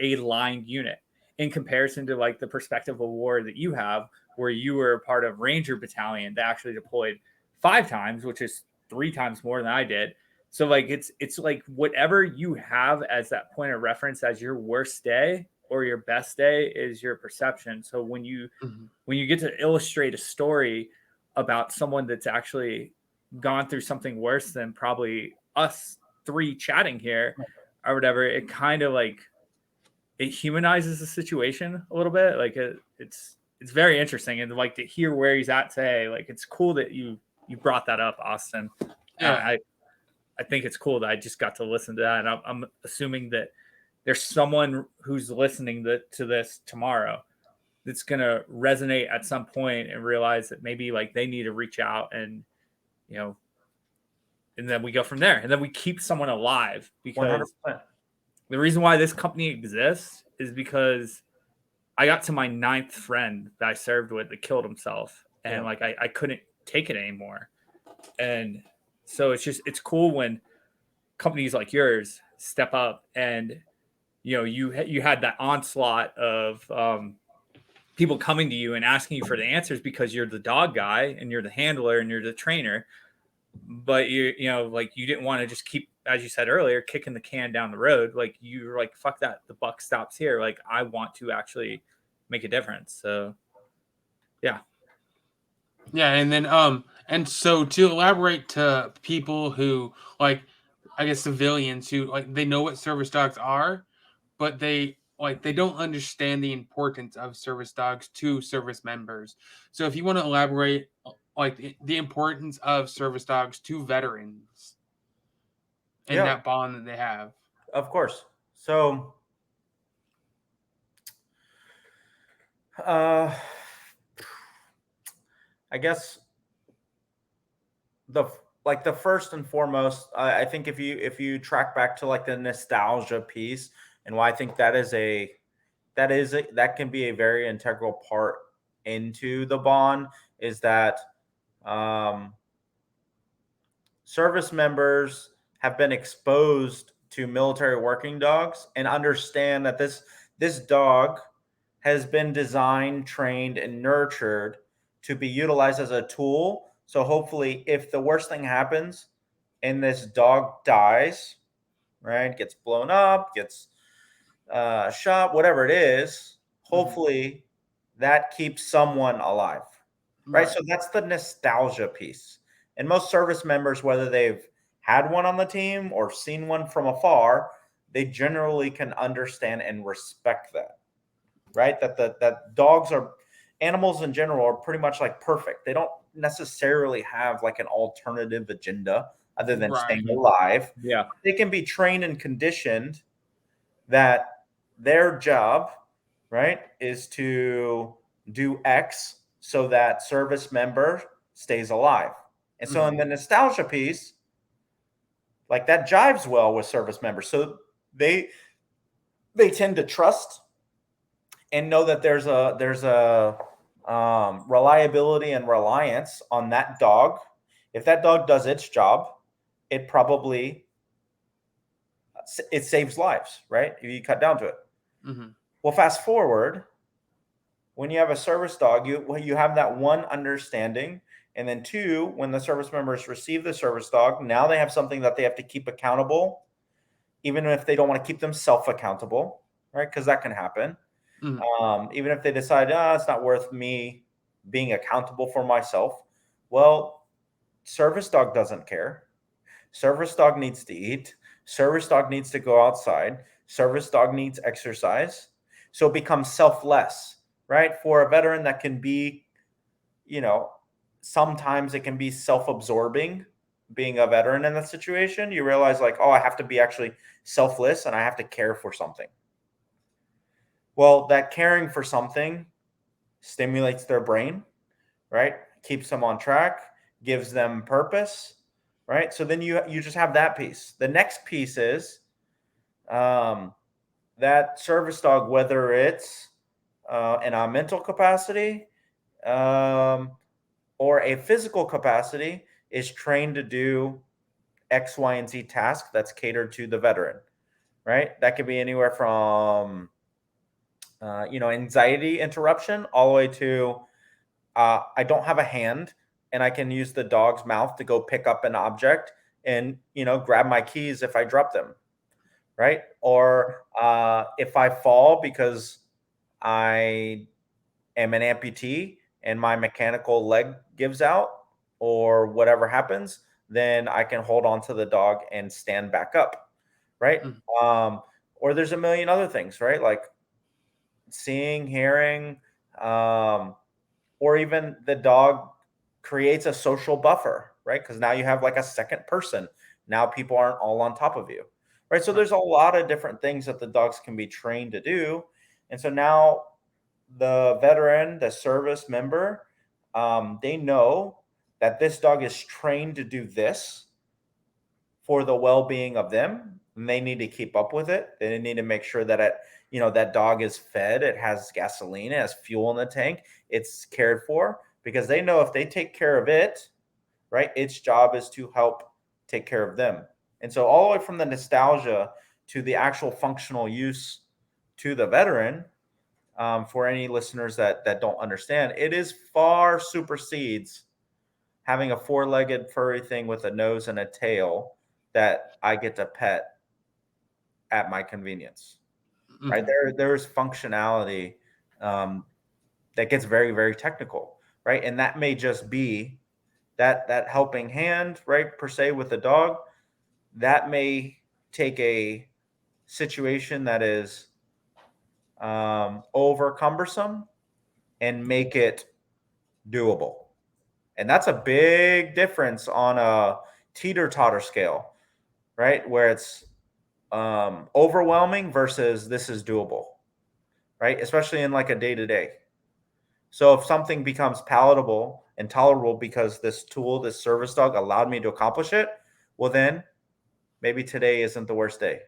A: a lined unit, in comparison to like the perspective of war that you have, where you were a part of Ranger Battalion that actually deployed 5 times, which is 3 times more than I did. So like it's like whatever you have as that point of reference as your worst day or your best day is your perception. So when you get to illustrate a story about someone that's actually gone through something worse than probably us 3 chatting here or whatever, it kind of like it humanizes the situation a little bit. Like it's very interesting, and like to hear where he's at today. Like it's cool that you brought that up, Austin.
B: Yeah.
A: I think it's cool that I just got to listen to that. And I'm assuming that there's someone who's listening to this tomorrow that's going to resonate at some point and realize that maybe like they need to reach out, and, you know, and then we go from there, and then we keep someone alive, because
C: 100%.
A: The reason why this company exists is because I got to my 9th friend that I served with that killed himself, and like I couldn't take it anymore. And so it's cool when companies like yours step up, and you know you had that onslaught of people coming to you and asking you for the answers because you're the dog guy and you're the handler and you're the trainer, but you know like you didn't want to just keep, as you said earlier, kicking the can down the road. Like you were like, fuck that, the buck stops here. Like I want to actually make a difference. So yeah.
B: And so to elaborate to people who like, I guess civilians who like they know what service dogs are, but they don't understand the importance of service dogs to service members. So if you want to elaborate like the importance of service dogs to veterans and that bond that they have.
C: Of course. So I guess the first and foremost, I think if you track back to like the nostalgia piece, and why I think that can be a very integral part into the bond, is that service members have been exposed to military working dogs and understand that this dog has been designed, trained, and nurtured to be utilized as a tool. So hopefully, if the worst thing happens and this dog dies, right, gets blown up, gets shot, whatever it is, hopefully that keeps someone alive, right? So that's the nostalgia piece. And most service members, whether they've had one on the team or seen one from afar, they generally can understand and respect that, right? That dogs are, animals in general are pretty much like perfect. They don't necessarily have like an alternative agenda other than staying alive.
A: Yeah.
C: They can be trained and conditioned that their job, right, is to do X so that service member stays alive. And so in the nostalgia piece, like that jives well with service members. So they tend to trust and know that there's a reliability and reliance on that dog. If that dog does its job, it probably it saves lives, right? If you cut down to it.
B: Mm-hmm.
C: Well, fast forward, when you have a service dog, you have that one understanding, and then two, when the service members receive the service dog, now they have something that they have to keep accountable, even if they don't want to keep themselves accountable, right? Because that can happen.
B: Mm-hmm.
C: Even if they decide, it's not worth me being accountable for myself. Well, service dog doesn't care. Service dog needs to eat. Service dog needs to go outside. Service dog needs exercise. So it becomes selfless, right? For a veteran that can be, sometimes it can be self-absorbing being a veteran in that situation. You realize like, I have to be actually selfless and I have to care for something. Well, that caring for something stimulates their brain, right? Keeps them on track, gives them purpose, right? So then you just have that piece. The next piece is that service dog, whether it's in a mental capacity or a physical capacity, is trained to do X, Y, and Z task that's catered to the veteran, right? That could be anywhere from anxiety interruption all the way to I don't have a hand and I can use the dog's mouth to go pick up an object and grab my keys if I drop them, right? Or if I fall because I am an amputee and my mechanical leg gives out or whatever happens, then I can hold on to the dog and stand back up, right? Or there's a million other things, right? Like seeing, hearing, or even the dog creates a social buffer, right? Because now you have like a second person. Now people aren't all on top of you, right? So there's a lot of different things that the dogs can be trained to do. And so now the veteran, the service member, they know that this dog is trained to do this for the well-being of them, and they need to keep up with it. They need to make sure that that dog is fed, it has gasoline, it has fuel in the tank, it's cared for, because they know if they take care of it, right, its job is to help take care of them. And so all the way from the nostalgia to the actual functional use to the veteran, for any listeners that don't understand, it is far supersedes having a four-legged furry thing with a nose and a tail that I get to pet at my convenience. Mm-hmm. Right? There's functionality that gets very, very technical, right? And that may just be that helping hand, right, per se, with the dog. That may take a situation that is over cumbersome and make it doable. And that's a big difference on a teeter-totter scale, right? Where it's overwhelming versus this is doable, right? Especially in like a day-to-day. So if something becomes palatable and tolerable because this tool, this service dog allowed me to accomplish it, well then maybe today isn't the worst day.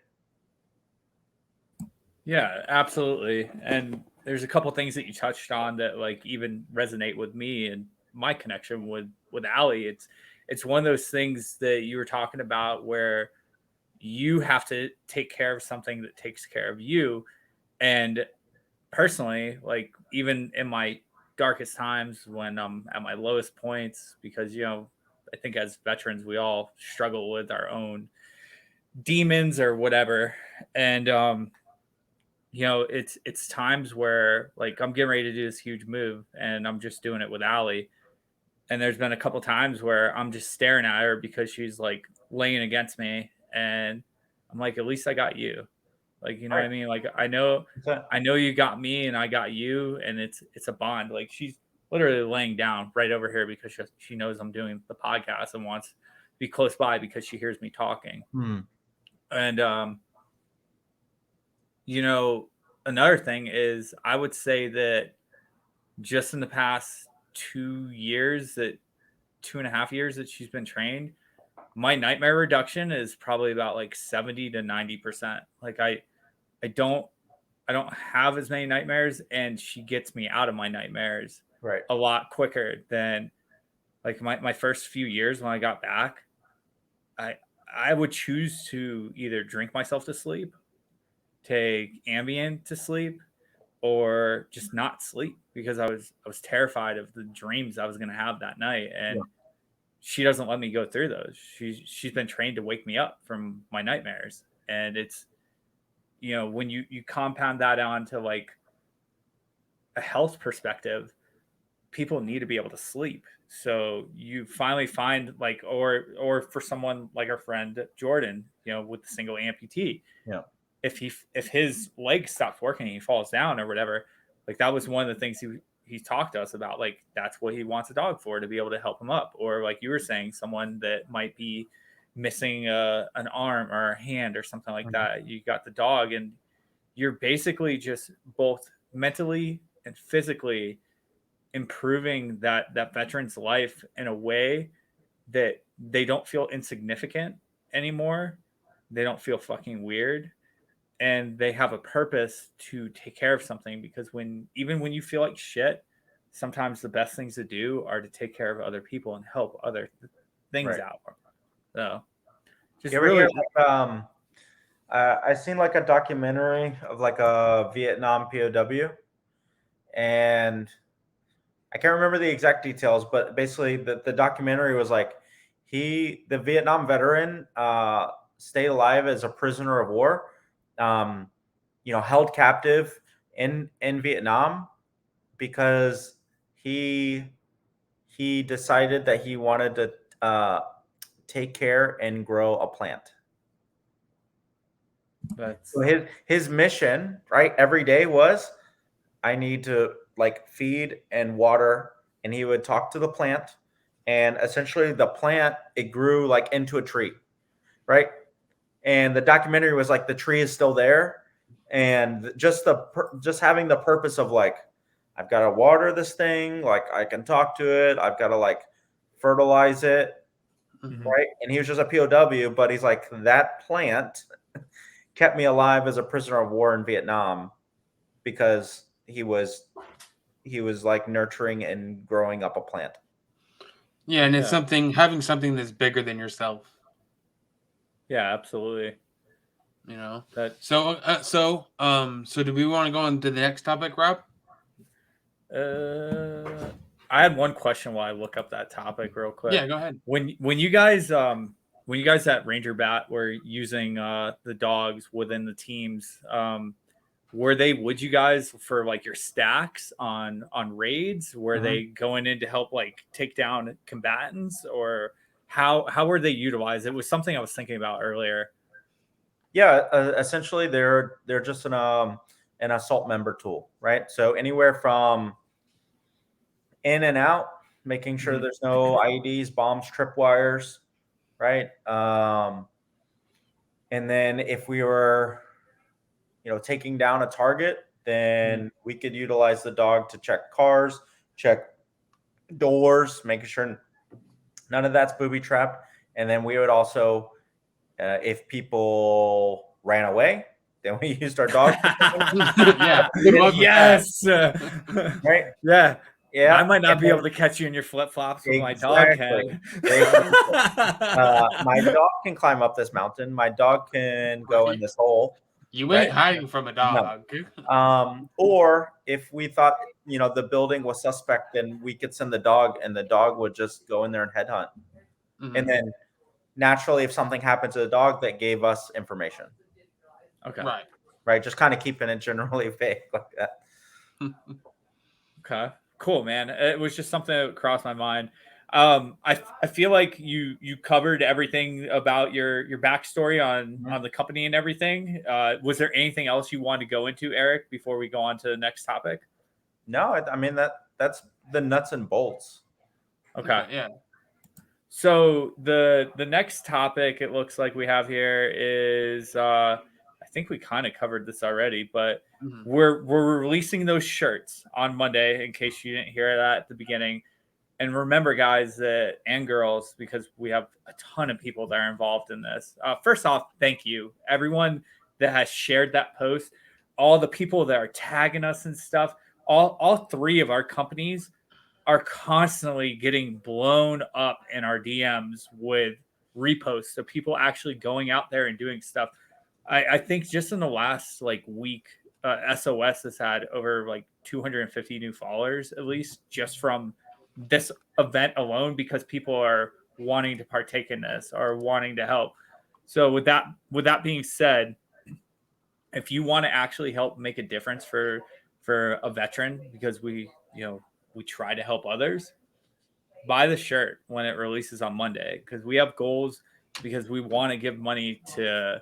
A: Yeah, absolutely. And there's a couple things that you touched on that like even resonate with me and my connection with Allie. It's one of those things that you were talking about where you have to take care of something that takes care of you. And personally, like even in my darkest times when I'm at my lowest points, because I think as veterans we all struggle with our own demons or whatever. And it's times where like I'm getting ready to do this huge move and I'm just doing it with Allie. And there's been a couple times where I'm just staring at her because she's like laying against me, and I'm like, at least I got you. Like, you know what I mean? Like, I know you got me and I got you, and it's a bond. Like, she's literally laying down right over here because she knows I'm doing the podcast and wants to be close by because she hears me talking. And another thing is I would say that just in the past 2 years, that 2.5 years that she's been trained, my nightmare reduction is probably about like 70 to 90%. Like I don't have as many nightmares, and she gets me out of my nightmares
C: Right.
A: a lot quicker than like my first few years when I got back. I would choose to either drink myself to sleep, take Ambien to sleep, or just not sleep because I was terrified of the dreams I was going to have that night. And she doesn't let me go through those. She's been trained to wake me up from my nightmares. And it's, when you compound that onto like a health perspective, people need to be able to sleep. So you finally find like, or for someone like our friend Jordan, with the single amputee, if his leg stops working and he falls down or whatever, like that was one of the things he talked to us about. Like that's what he wants a dog for, to be able to help him up. Or like you were saying, someone that might be missing an arm or a hand or something like that. You got the dog, and you're basically just both mentally and physically improving that veteran's life in a way that they don't feel insignificant anymore. They don't feel fucking weird, and they have a purpose to take care of something. Because even when you feel like shit, sometimes the best things to do are to take care of other people and help other things out. So just
C: you ever hear like, I seen like a documentary of like a Vietnam POW, and I can't remember the exact details, but basically the documentary was like the Vietnam veteran stayed alive as a prisoner of war, held captive in Vietnam because he decided that he wanted to take care and grow a plant. So his mission, right, every day was, I need to like feed and water, and he would talk to the plant, and essentially the plant, it grew like into a tree, right? And the documentary was like the tree is still there, and just having the purpose of like, I've got to water this thing, like I can talk to it, I've got to like fertilize it, right? And he was just a POW, but he's like, that plant kept me alive as a prisoner of war in Vietnam because he was like nurturing and growing up a plant.
B: Yeah, and it's having something that's bigger than yourself.
A: Yeah, absolutely.
B: So do we want to go on to the next topic, Rob?
A: I had one question while I look up that topic real quick.
B: Yeah, go ahead.
A: When you guys at Ranger Bat were using the dogs within the teams, would you guys for like your stacks on raids? Were they going in to help like take down combatants, or how were they utilized? It was something I was thinking about earlier.
C: Yeah, essentially they're just an assault member tool, right? So anywhere from in and out, making sure there's no IEDs, bombs, tripwires, right? And then if we were, taking down a target, then we could utilize the dog to check cars, check doors, making sure none of that's booby trapped. And then we would also, if people ran away, then we used our dog.
B: Yeah.
A: Yes.
C: Right.
A: Yeah.
C: Yeah.
A: I might not be able to catch you in your flip flops, but my dog can.
C: My dog can climb up this mountain. My dog can go in this hole.
B: You ain't hiding from a dog.
C: No. Or if we thought, the building was suspect, then we could send the dog, and the dog would just go in there and headhunt. And then naturally, if something happened to the dog, that gave us information.
A: Okay.
C: Right. Just kind of keeping it generally vague like that.
A: Okay. Cool, man. It was just something that crossed my mind. I feel like you covered everything about your backstory on the company and everything. Was there anything else you wanted to go into, Eric, before we go on to the next topic?
C: No, I mean that's the nuts and bolts.
A: Okay.
B: Yeah.
A: So the next topic it looks like we have here is I think we kind of covered this already, but we're releasing those shirts on Monday. In case you didn't hear that at the beginning, And remember, guys and girls, because we have a ton of people that are involved in this. First off, thank you, everyone that has shared that post, all the people that are tagging us and stuff. All three of our companies are constantly getting blown up in our DMs with reposts of people actually going out there and doing stuff. I think just in the last like week, SOS has had over like 250 new followers, at least just from this event alone, because people are wanting to partake in this or wanting to help. So with that being said, if you want to actually help make a difference for a veteran, because we try to help others, buy the shirt when it releases on Monday, because we have goals, because we want to give money to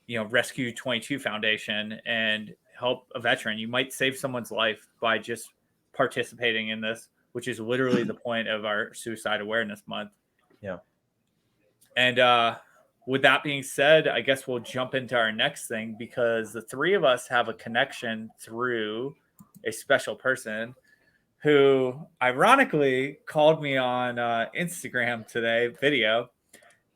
A: Rescue22 Foundation and help a veteran. You might save someone's life by just participating in this, which is literally the point of our Suicide Awareness Month.
C: Yeah.
A: And with that being said, I guess we'll jump into our next thing, because the three of us have a connection through a special person who ironically called me on Instagram today, video,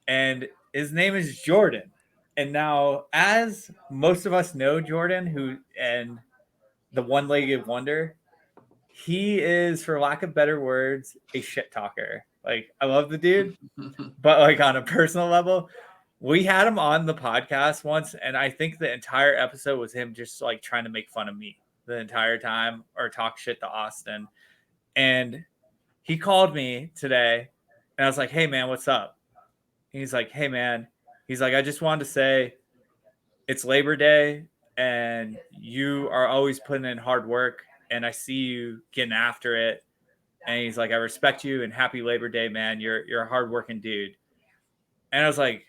A: and his name is Jordan. And now, as most of us know, Jordan, and the one-legged wonder, he is, for lack of better words, a shit talker. Like, I love the dude, but like on a personal level, we had him on the podcast once, and I think the entire episode was him just like trying to make fun of me the entire time or talk shit to Austin. And he called me today, and I was like, "Hey man, what's up?" He's like, "Hey man," he's like, "I just wanted to say it's Labor Day, and you are always putting in hard work, and I see you getting after it." And he's like, "I respect you, and happy Labor Day, man. You're a hardworking dude." And I was like,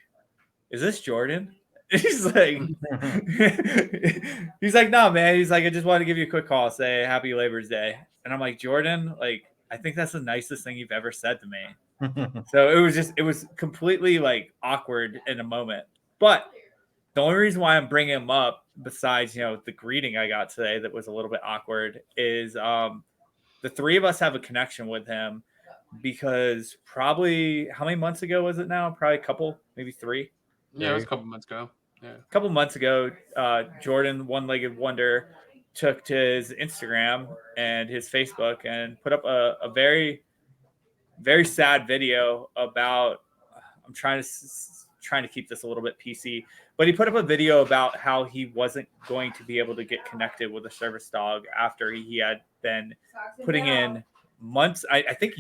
A: "Is this Jordan?" He's like, he's like, "No, man." He's like, "I just wanted to give you a quick call, say happy Labor's Day." And I'm like, "Jordan, like, I think that's the nicest thing you've ever said to me." So it was completely like awkward in a moment. But the only reason why I'm bringing him up, besides the greeting I got today that was a little bit awkward, is the three of us have a connection with him, because probably, how many months ago was it now? Probably a couple, maybe three.
B: Yeah, it was a couple months ago. Yeah.
A: A couple months ago, Jordan, one-legged wonder, took to his Instagram and his Facebook and put up a very, very sad video about. I'm trying to keep this a little bit PC, but he put up a video about how he wasn't going to be able to get connected with a service dog after he had been putting in months, I think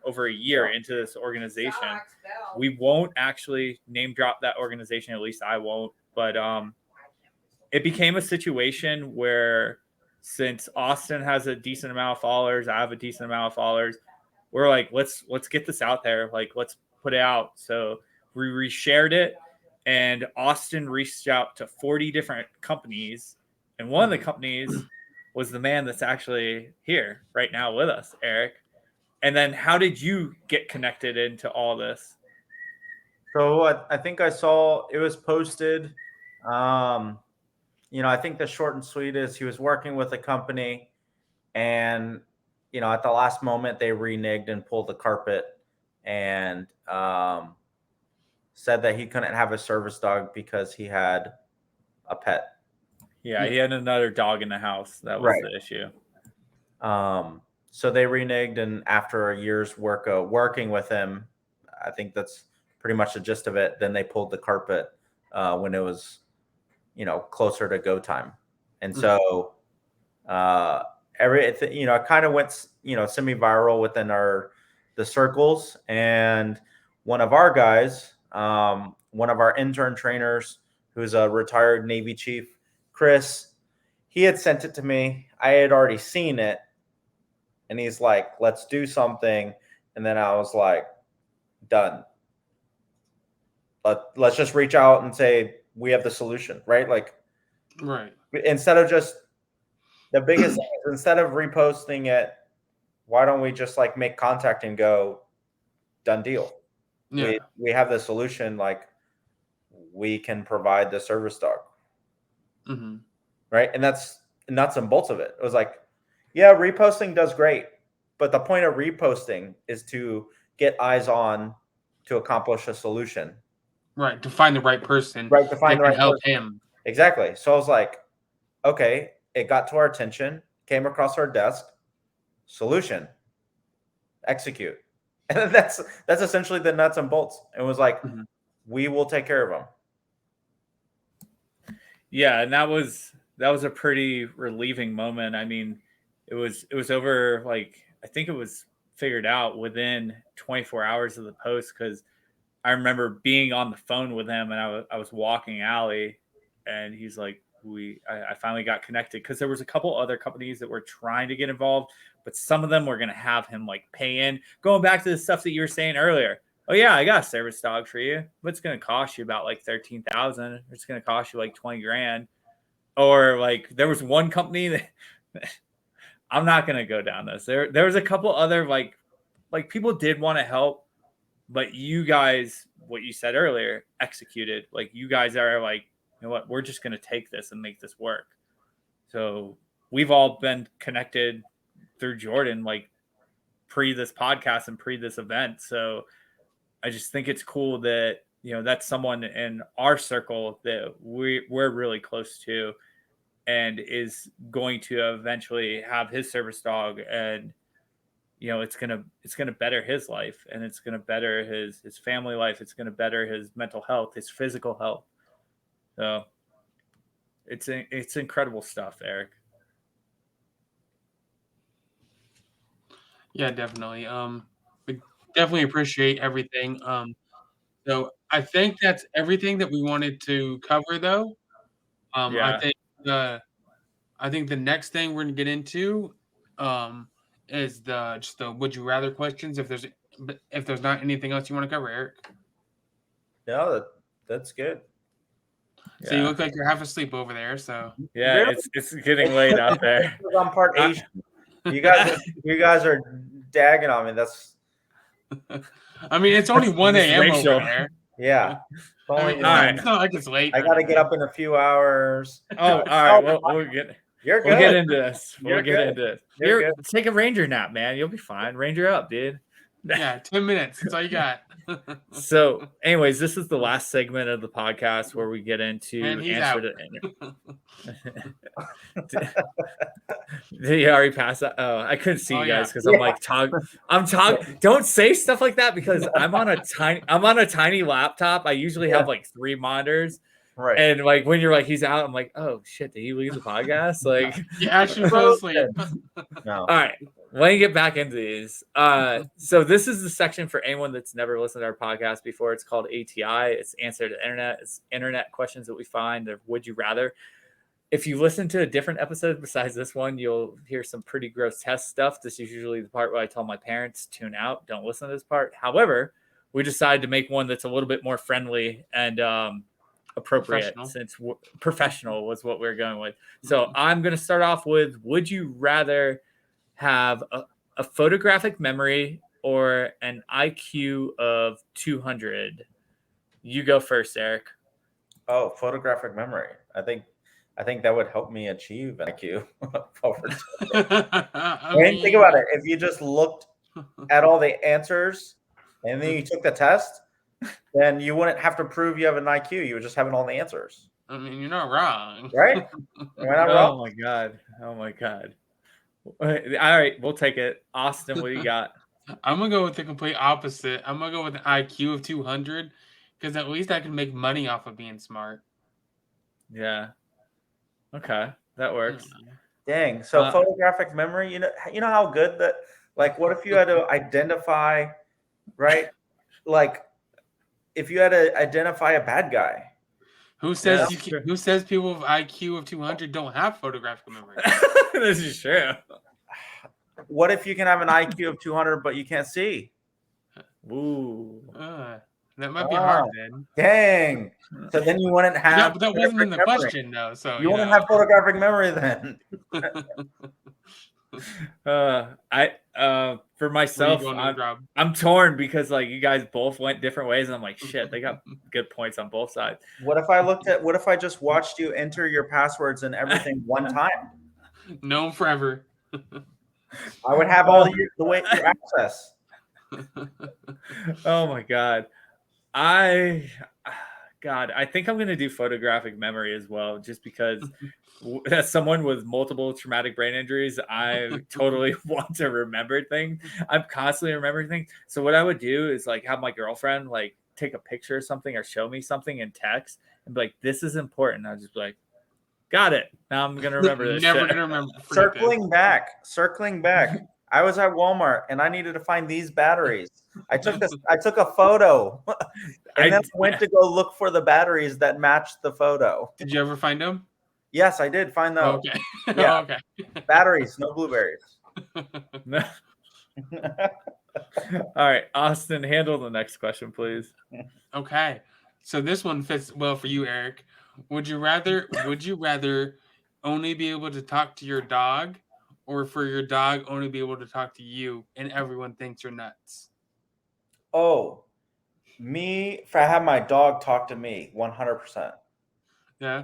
A: over a year into this organization. We won't actually name drop that organization, at least I won't, but it became a situation where, since Austin has a decent amount of followers, I have a decent amount of followers, we're like, let's get this out there, like let's put it out. So we reshared it, and Austin reached out to 40 different companies, and one of the companies was the man that's actually here right now with us, Eric. And then how did you get connected into all this?
C: So I think I saw it was posted. I think the short and sweet is he was working with a company, and at the last moment they reneged and pulled the carpet, and said that he couldn't have a service dog because he had a pet.
A: Yeah, he had another dog in the house. That was the issue.
C: So they reneged, and after a year's work working with him, I think that's pretty much the gist of it. Then they pulled the carpet when it was, closer to go time, and so it kind of went, semi-viral within the circles. And one of our guys, one of our intern trainers, who's a retired Navy chief, Chris, he had sent it to me. I had already seen it, and he's like, "Let's do something." And then I was like, "Done. Let's just reach out and say we have the solution," right? Like,
B: right.
C: Instead of just the biggest thing is, instead of reposting it, why don't we just like make contact and go, done deal?
B: Yeah.
C: We have the solution. Like, we can provide the service dog. Right. And that's nuts and bolts of it. It was like, yeah, reposting does great. but the point of reposting is to get eyes on to accomplish a solution.
B: Right, to find the right person.
C: Right, to find
B: that
C: the
B: can
C: right
B: help
C: person.
B: him.
C: Exactly. So I was like, okay, it got to our attention, came across our desk, solution, execute. And that's essentially the nuts and bolts. It was like, we will take care of them.
A: Yeah, and that was a pretty relieving moment. I mean, it was over, like, I think it was figured out within 24 hours of the post, because I remember being on the phone with him, and I was walking Allie, and he's like, I finally got connected, because there was a couple other companies that were trying to get involved, but some of them were going to have him like pay in. Going back to the stuff that you were saying earlier. Oh yeah, I got a service dog for you, but it's going to cost you about like $13,000. It's going to cost you like $20,000. Or like there was one company that I'm not going to go down this. There was a couple other like people did want to help, but you guys, what you said earlier, executed. Like you guys are like, you know what, we're just going to take this and make this work. So we've all been connected through Jordan, like pre this podcast and pre this event. So I just think it's cool that, you know, that's someone in our circle that we're really close to, and is going to eventually have his service dog, and you know, it's gonna better his life, and it's gonna better his family life. It's gonna better his mental health, his physical health. So it's incredible stuff, Eric.
B: Yeah, definitely. We definitely appreciate everything. So I think that's everything that we wanted to cover, though.
A: Yeah.
B: I think the next thing we're gonna get into is just the would you rather questions. If there's not anything else you want to cover, Eric.
C: No, that's good.
B: So you look like you're half asleep over there. So
A: yeah, really? It's getting late out there.
C: I'm part Asian. You guys are dagging on me. That's.
B: I mean, it's only 1 a.m. over there.
C: Yeah.
B: I mean, it's not like it's late.
C: I got to get up in a few hours.
A: Oh, all right. Well,
C: You're good.
A: We'll get into this.
C: You're good.
A: Take a Ranger nap, man. You'll be fine. Ranger up, dude.
B: Yeah, 10 minutes. That's all you got.
A: So, anyways, this is the last segment of the podcast where we get into
B: answer
A: to. Did he already pass that? Oh, I couldn't see you guys because I'm like I'm talking. Don't say stuff like that, because I'm on a tiny laptop. I usually have like 3 monitors.
C: Right.
A: And like when you're like he's out, I'm like, oh shit, did he leave the podcast? Like
B: you actually fell asleep.
C: No.
A: All right. Let me get back into these. So this is the section for anyone that's never listened to our podcast before. It's called ATI. It's Answer to Internet. It's internet questions that we find. They're would you rather. If you listen to a different episode besides this one, you'll hear some pretty gross test stuff. This is usually the part where I tell my parents, tune out, don't listen to this part. However, we decided to make one that's a little bit more friendly and appropriate, since professional was what we were going with. So I'm going to start off with, would you rather have a photographic memory or an IQ of 200? You go first, Eric.
C: Oh, photographic memory. I think that would help me achieve an IQ over 200. I mean, think about it. If you just looked at all the answers and then you took the test, then you wouldn't have to prove you have an IQ. You would just have all the answers.
B: I mean, you're not wrong.
C: Right? Am I not wrong?
A: Oh, my God. All right, we'll take it. Austin, what do you got?
B: I'm going to go with the complete opposite. I'm going to go with an IQ of 200, because at least I can make money off of being smart.
A: Yeah. Okay, that works.
C: Dang. So photographic memory, you know how good that, like, what if you had to identify, right? Like, if you had to identify a bad guy.
B: Who says who says people with IQ of 200 don't have photographic memory?
A: This is true.
C: What if you can have an IQ of 200 but you can't see?
A: Ooh.
B: That might be hard then.
C: Dang. So then you wouldn't have.
B: That wasn't in the question, though. So
C: you wouldn't have photographic memory then.
A: For myself, I'm torn, because like you guys both went different ways, and I'm like, shit, they got good points on both sides.
C: What if I just watched you enter your passwords and everything one time?
B: No, forever.
C: I would have all your access.
A: Oh my God. God, I think I'm going to do photographic memory as well, just because as someone with multiple traumatic brain injuries, I totally want to remember things. I'm constantly remembering things. So what I would do is like have my girlfriend like take a picture of something or show me something in text and be like, this is important. I'll just be like, got it. Now I'm going to remember this
B: Never
A: shit.
B: gonna remember.
C: Circling back. I was at Walmart and I needed to find these batteries. I took a photo and then went to go look for the batteries that matched the photo.
B: Did you ever find them?
C: Yes, I did find those.
B: Okay.
C: Yeah.
B: Okay.
C: Batteries, no blueberries.
A: All right, Austin, handle the next question, please.
B: Okay. So this one fits well for you, Eric. Would you rather only be able to talk to your dog, or for your dog only be able to talk to you and everyone thinks you're nuts?
C: Oh, if I have my dog talk to me 100%.
B: Yeah.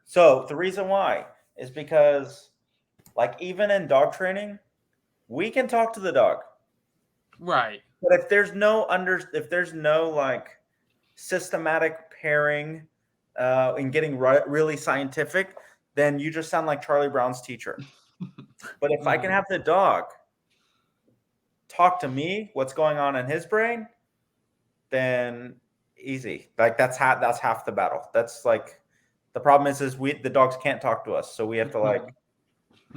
C: So the reason why is because, like, even in dog training, we can talk to the dog.
B: Right.
C: But if there's no like systematic pairing and getting really scientific, then you just sound like Charlie Brown's teacher. But if I can have the dog talk to me, what's going on in his brain, then easy. Like that's half the battle. That's like the problem is the dogs can't talk to us, so we have to like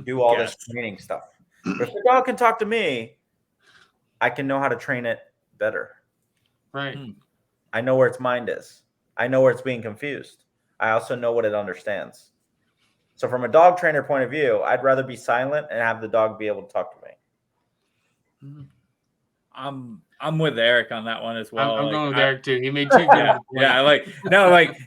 C: do all this training stuff. But if the dog can talk to me, I can know how to train it better.
B: Right.
C: I know where its mind is. I know where it's being confused. I also know what it understands. So from a dog trainer point of view, I'd rather be silent and have the dog be able to talk to me.
A: I'm with Eric on that one as well.
B: I'm going with Eric too. He made two good.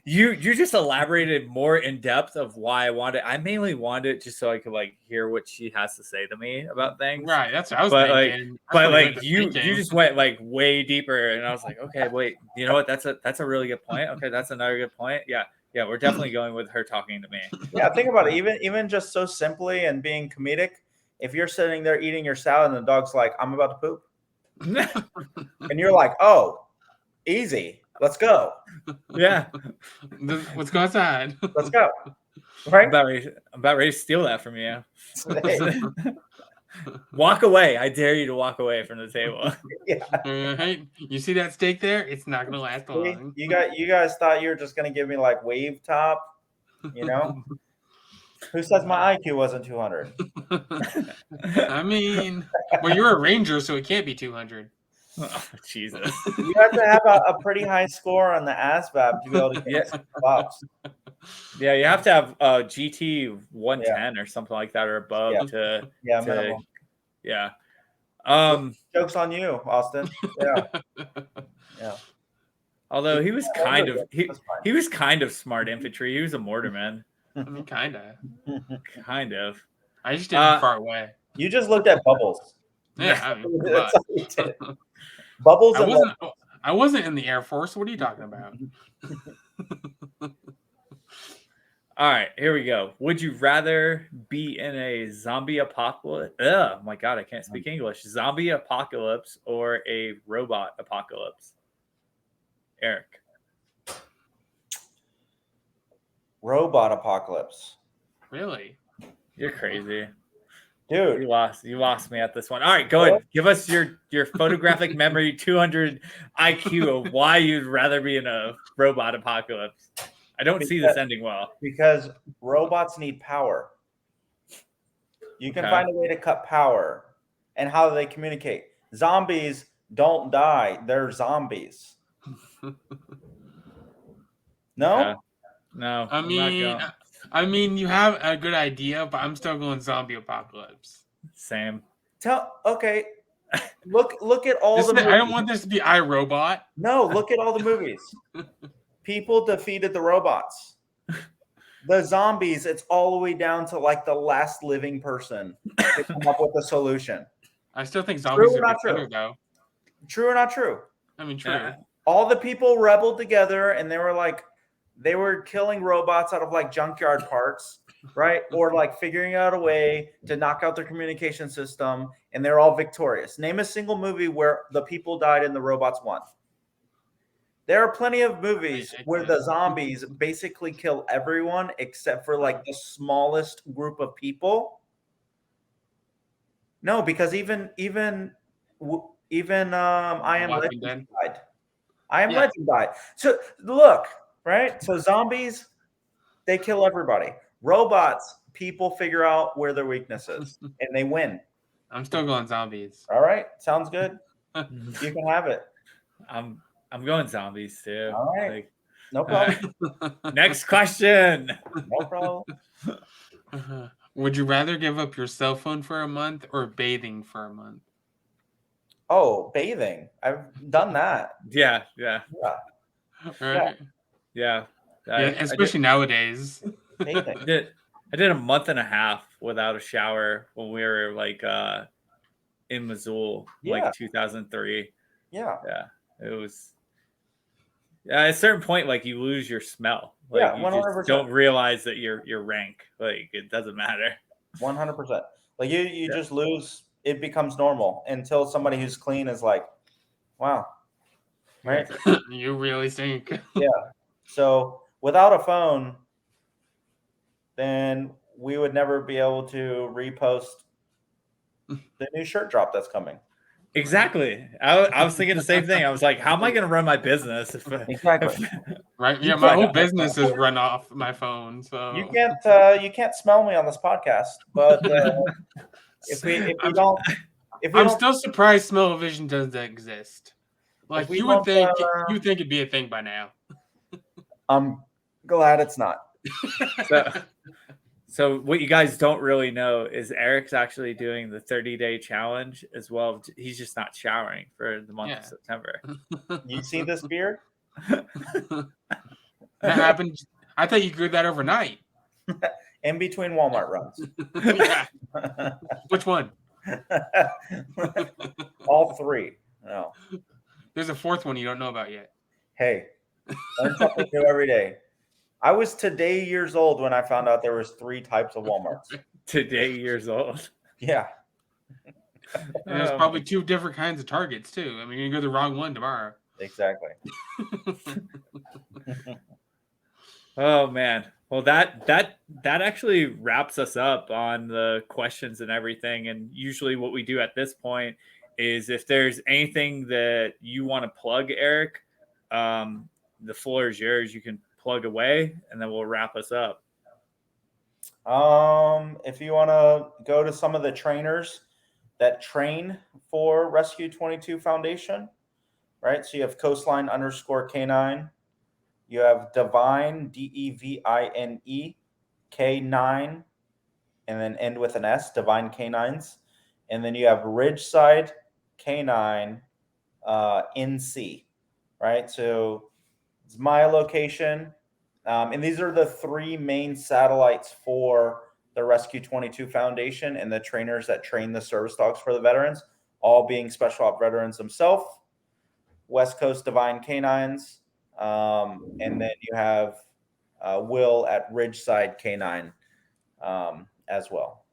A: You just elaborated more in depth of why I wanted. I mainly wanted it just so I could like hear what she has to say to me about things.
B: Right, that's what I was thinking.
A: You just went like way deeper, and I was like, okay, wait, you know what? That's a really good point. Okay, that's another good point. Yeah, we're definitely going with her talking to me.
C: Yeah, think about it. Even just so simply and being comedic. If you're sitting there eating your salad and the dog's like, "I'm about to poop," and you're like, "Oh, easy, let's go."
B: Yeah, let's go outside.
C: Let's go. Right?
A: I'm about ready to steal that from you. Walk away. I dare you to walk away from the table.
C: Yeah.
B: Right? You see that steak there? It's not going to last long.
C: You guys thought you were just going to give me like wave top, you know? Who says my IQ wasn't 200?
B: I mean, well, you're a ranger, so it can't be 200.
A: Oh, Jesus.
C: You have to have a pretty high score on the ASVAB to be able to get some buffs.
A: Yeah, you have to have GT 110 or something like that or above to
C: minimum.
A: Yeah.
C: Joke's on you, Austin. Yeah.
A: Although he was he was kind of smart infantry. He was a mortarman.
B: I mean, kind of. I just didn't far away.
C: You just looked at bubbles.
B: Yeah, I mean,
C: that's all you did. Bubbles.
B: I wasn't in the Air Force. What are you talking about?
A: All right, here we go. Would you rather be in a zombie apocalypse? Oh my God, I can't speak English. Zombie apocalypse or a robot apocalypse? Eric.
C: Robot apocalypse.
B: Really?
A: You're crazy.
C: Dude.
A: You lost me at this one. All right, go ahead. Give us your photographic memory 200 IQ of why you'd rather be in a robot apocalypse. I don't see this ending well.
C: Because robots need power. You can find a way to cut power. And how do they communicate? Zombies don't die. They're zombies. No?
A: No.
B: I mean, you have a good idea, but I'm still going zombie apocalypse.
A: Same.
C: Okay. Look at all the movies.
B: I don't want this to be iRobot.
C: No, look at all the movies. People defeated the robots. The zombies, it's all the way down to like the last living person to come up with a solution.
B: I still think zombies are better, though.
C: True or not true?
B: I mean, true.
C: All the people rebelled together and they were like, they were killing robots out of like junkyard parts, right? Or like figuring out a way to knock out their communication system, and they're all victorious. Name a single movie where the people died and the robots won. There are plenty of movies where the zombies basically kill everyone except for like the smallest group of people. No, because even I Am
B: Walking
C: Legend
B: Dead.
C: died. I Am
B: Yeah.
C: Legend died. So look, right? So zombies, they kill everybody. Robots, people figure out where their weakness is and they win.
B: I'm still going zombies.
C: All right, sounds good. You can have it.
A: I'm going zombies too.
C: All right.
A: Like,
C: No problem.
A: next question.
C: No problem.
B: Would you rather give up your cell phone for a month or bathing for a month?
C: Oh, bathing. I've done that.
A: Yeah.
B: Right?
A: Yeah.
B: Especially nowadays.
C: Bathing.
A: I did a month and a half without a shower when we were like in Missoula, like 2003.
C: Yeah.
A: It was. At a certain point, like you lose your smell. Like you
C: 100%.
A: just don't realize that you're rank. Like it doesn't matter.
C: 100%. Like you just lose. It becomes normal until somebody who's clean is like, wow, right?
B: You really stink.
C: Yeah. So without a phone, then we would never be able to repost the new shirt drop that's coming.
A: Exactly. I was thinking the same thing. I was like, how am I going to run my business?
C: Exactly.
B: Right? Yeah, my whole business is run off my phone. So
C: you can't smell me on this podcast, but
B: I'm still surprised smell-o-vision doesn't exist. Like you would think it'd be a thing by now.
C: I'm glad it's not.
A: So what you guys don't really know is Erick's actually doing the 30-day challenge as well. He's just not showering for the month of September.
C: You see this beard?
B: That happened. I thought you grew that overnight.
C: In between Walmart runs.
B: Yeah. Which one?
C: All three. No.
B: There's a fourth one you don't know about yet.
C: Hey, learn something new every day. I was today years old when I found out there was 3 types of Walmarts.
A: Today years old.
C: Yeah.
B: And there's probably 2 different kinds of Targets too. I mean, you go to the wrong one tomorrow.
C: Exactly.
A: Oh man. Well, that actually wraps us up on the questions and everything. And usually what we do at this point is if there's anything that you want to plug, Erick, the floor is yours. You can plug away and then we'll wrap us up.
C: If you want to go to some of the trainers that train for Rescue22 Foundation, right? So you have Coastline_K9. You have Divine, DEVINE, K9, and then end with an S, Divine K9s. And then you have Ridgeside K9 NC, right? So it's my location. And these are the 3 main satellites for the Rescue22 Foundation and the trainers that train the service dogs for the veterans, all being Special Op veterans themselves. West Coast Divine Canines. And then you have Will at Ridgeside K9 as well.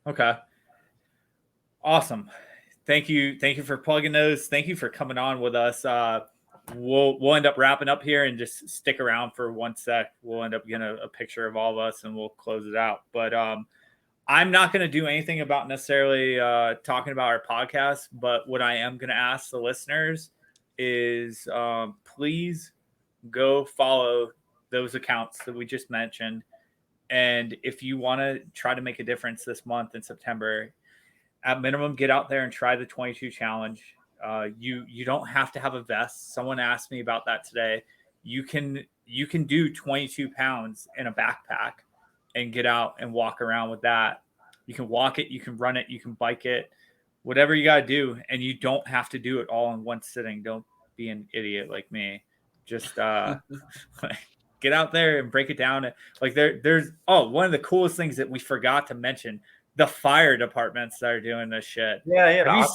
A: Okay. Awesome. Thank you for plugging those. Thank you for coming on with us. We'll end up wrapping up here and just stick around for 1 sec. We'll end up getting a picture of all of us and we'll close it out. But I'm not going to do anything about necessarily talking about our podcast. But what I am going to ask the listeners is please go follow those accounts that we just mentioned. And if you want to try to make a difference this month in September, at minimum, get out there and try the 22 challenge. You don't have to have a vest. Someone asked me about that today. You can do 22 pounds in a backpack and get out and walk around with that. You can walk it, you can run it, you can bike it, whatever you got to do. And you don't have to do it all in one sitting. Don't be an idiot like me. Just get out there and break it down. Like there's one of the coolest things that we forgot to mention, the fire departments that are doing this shit.
C: Yeah.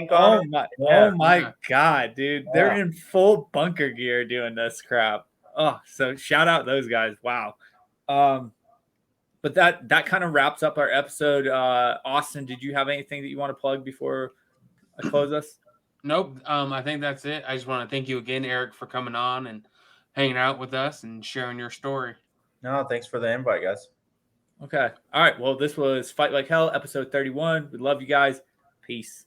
A: Oh my God, dude. Yeah. They're in full bunker gear doing this crap. Oh, so shout out those guys. Wow. But that kind of wraps up our episode. Austin, did you have anything that you want to plug before I close us?
B: Nope. I think that's it. I just want to thank you again, Eric, for coming on and hanging out with us and sharing your story.
C: No, thanks for the invite, guys.
A: Okay. All right. Well, this was Fight Like Hell, episode 31. We love you guys. Peace.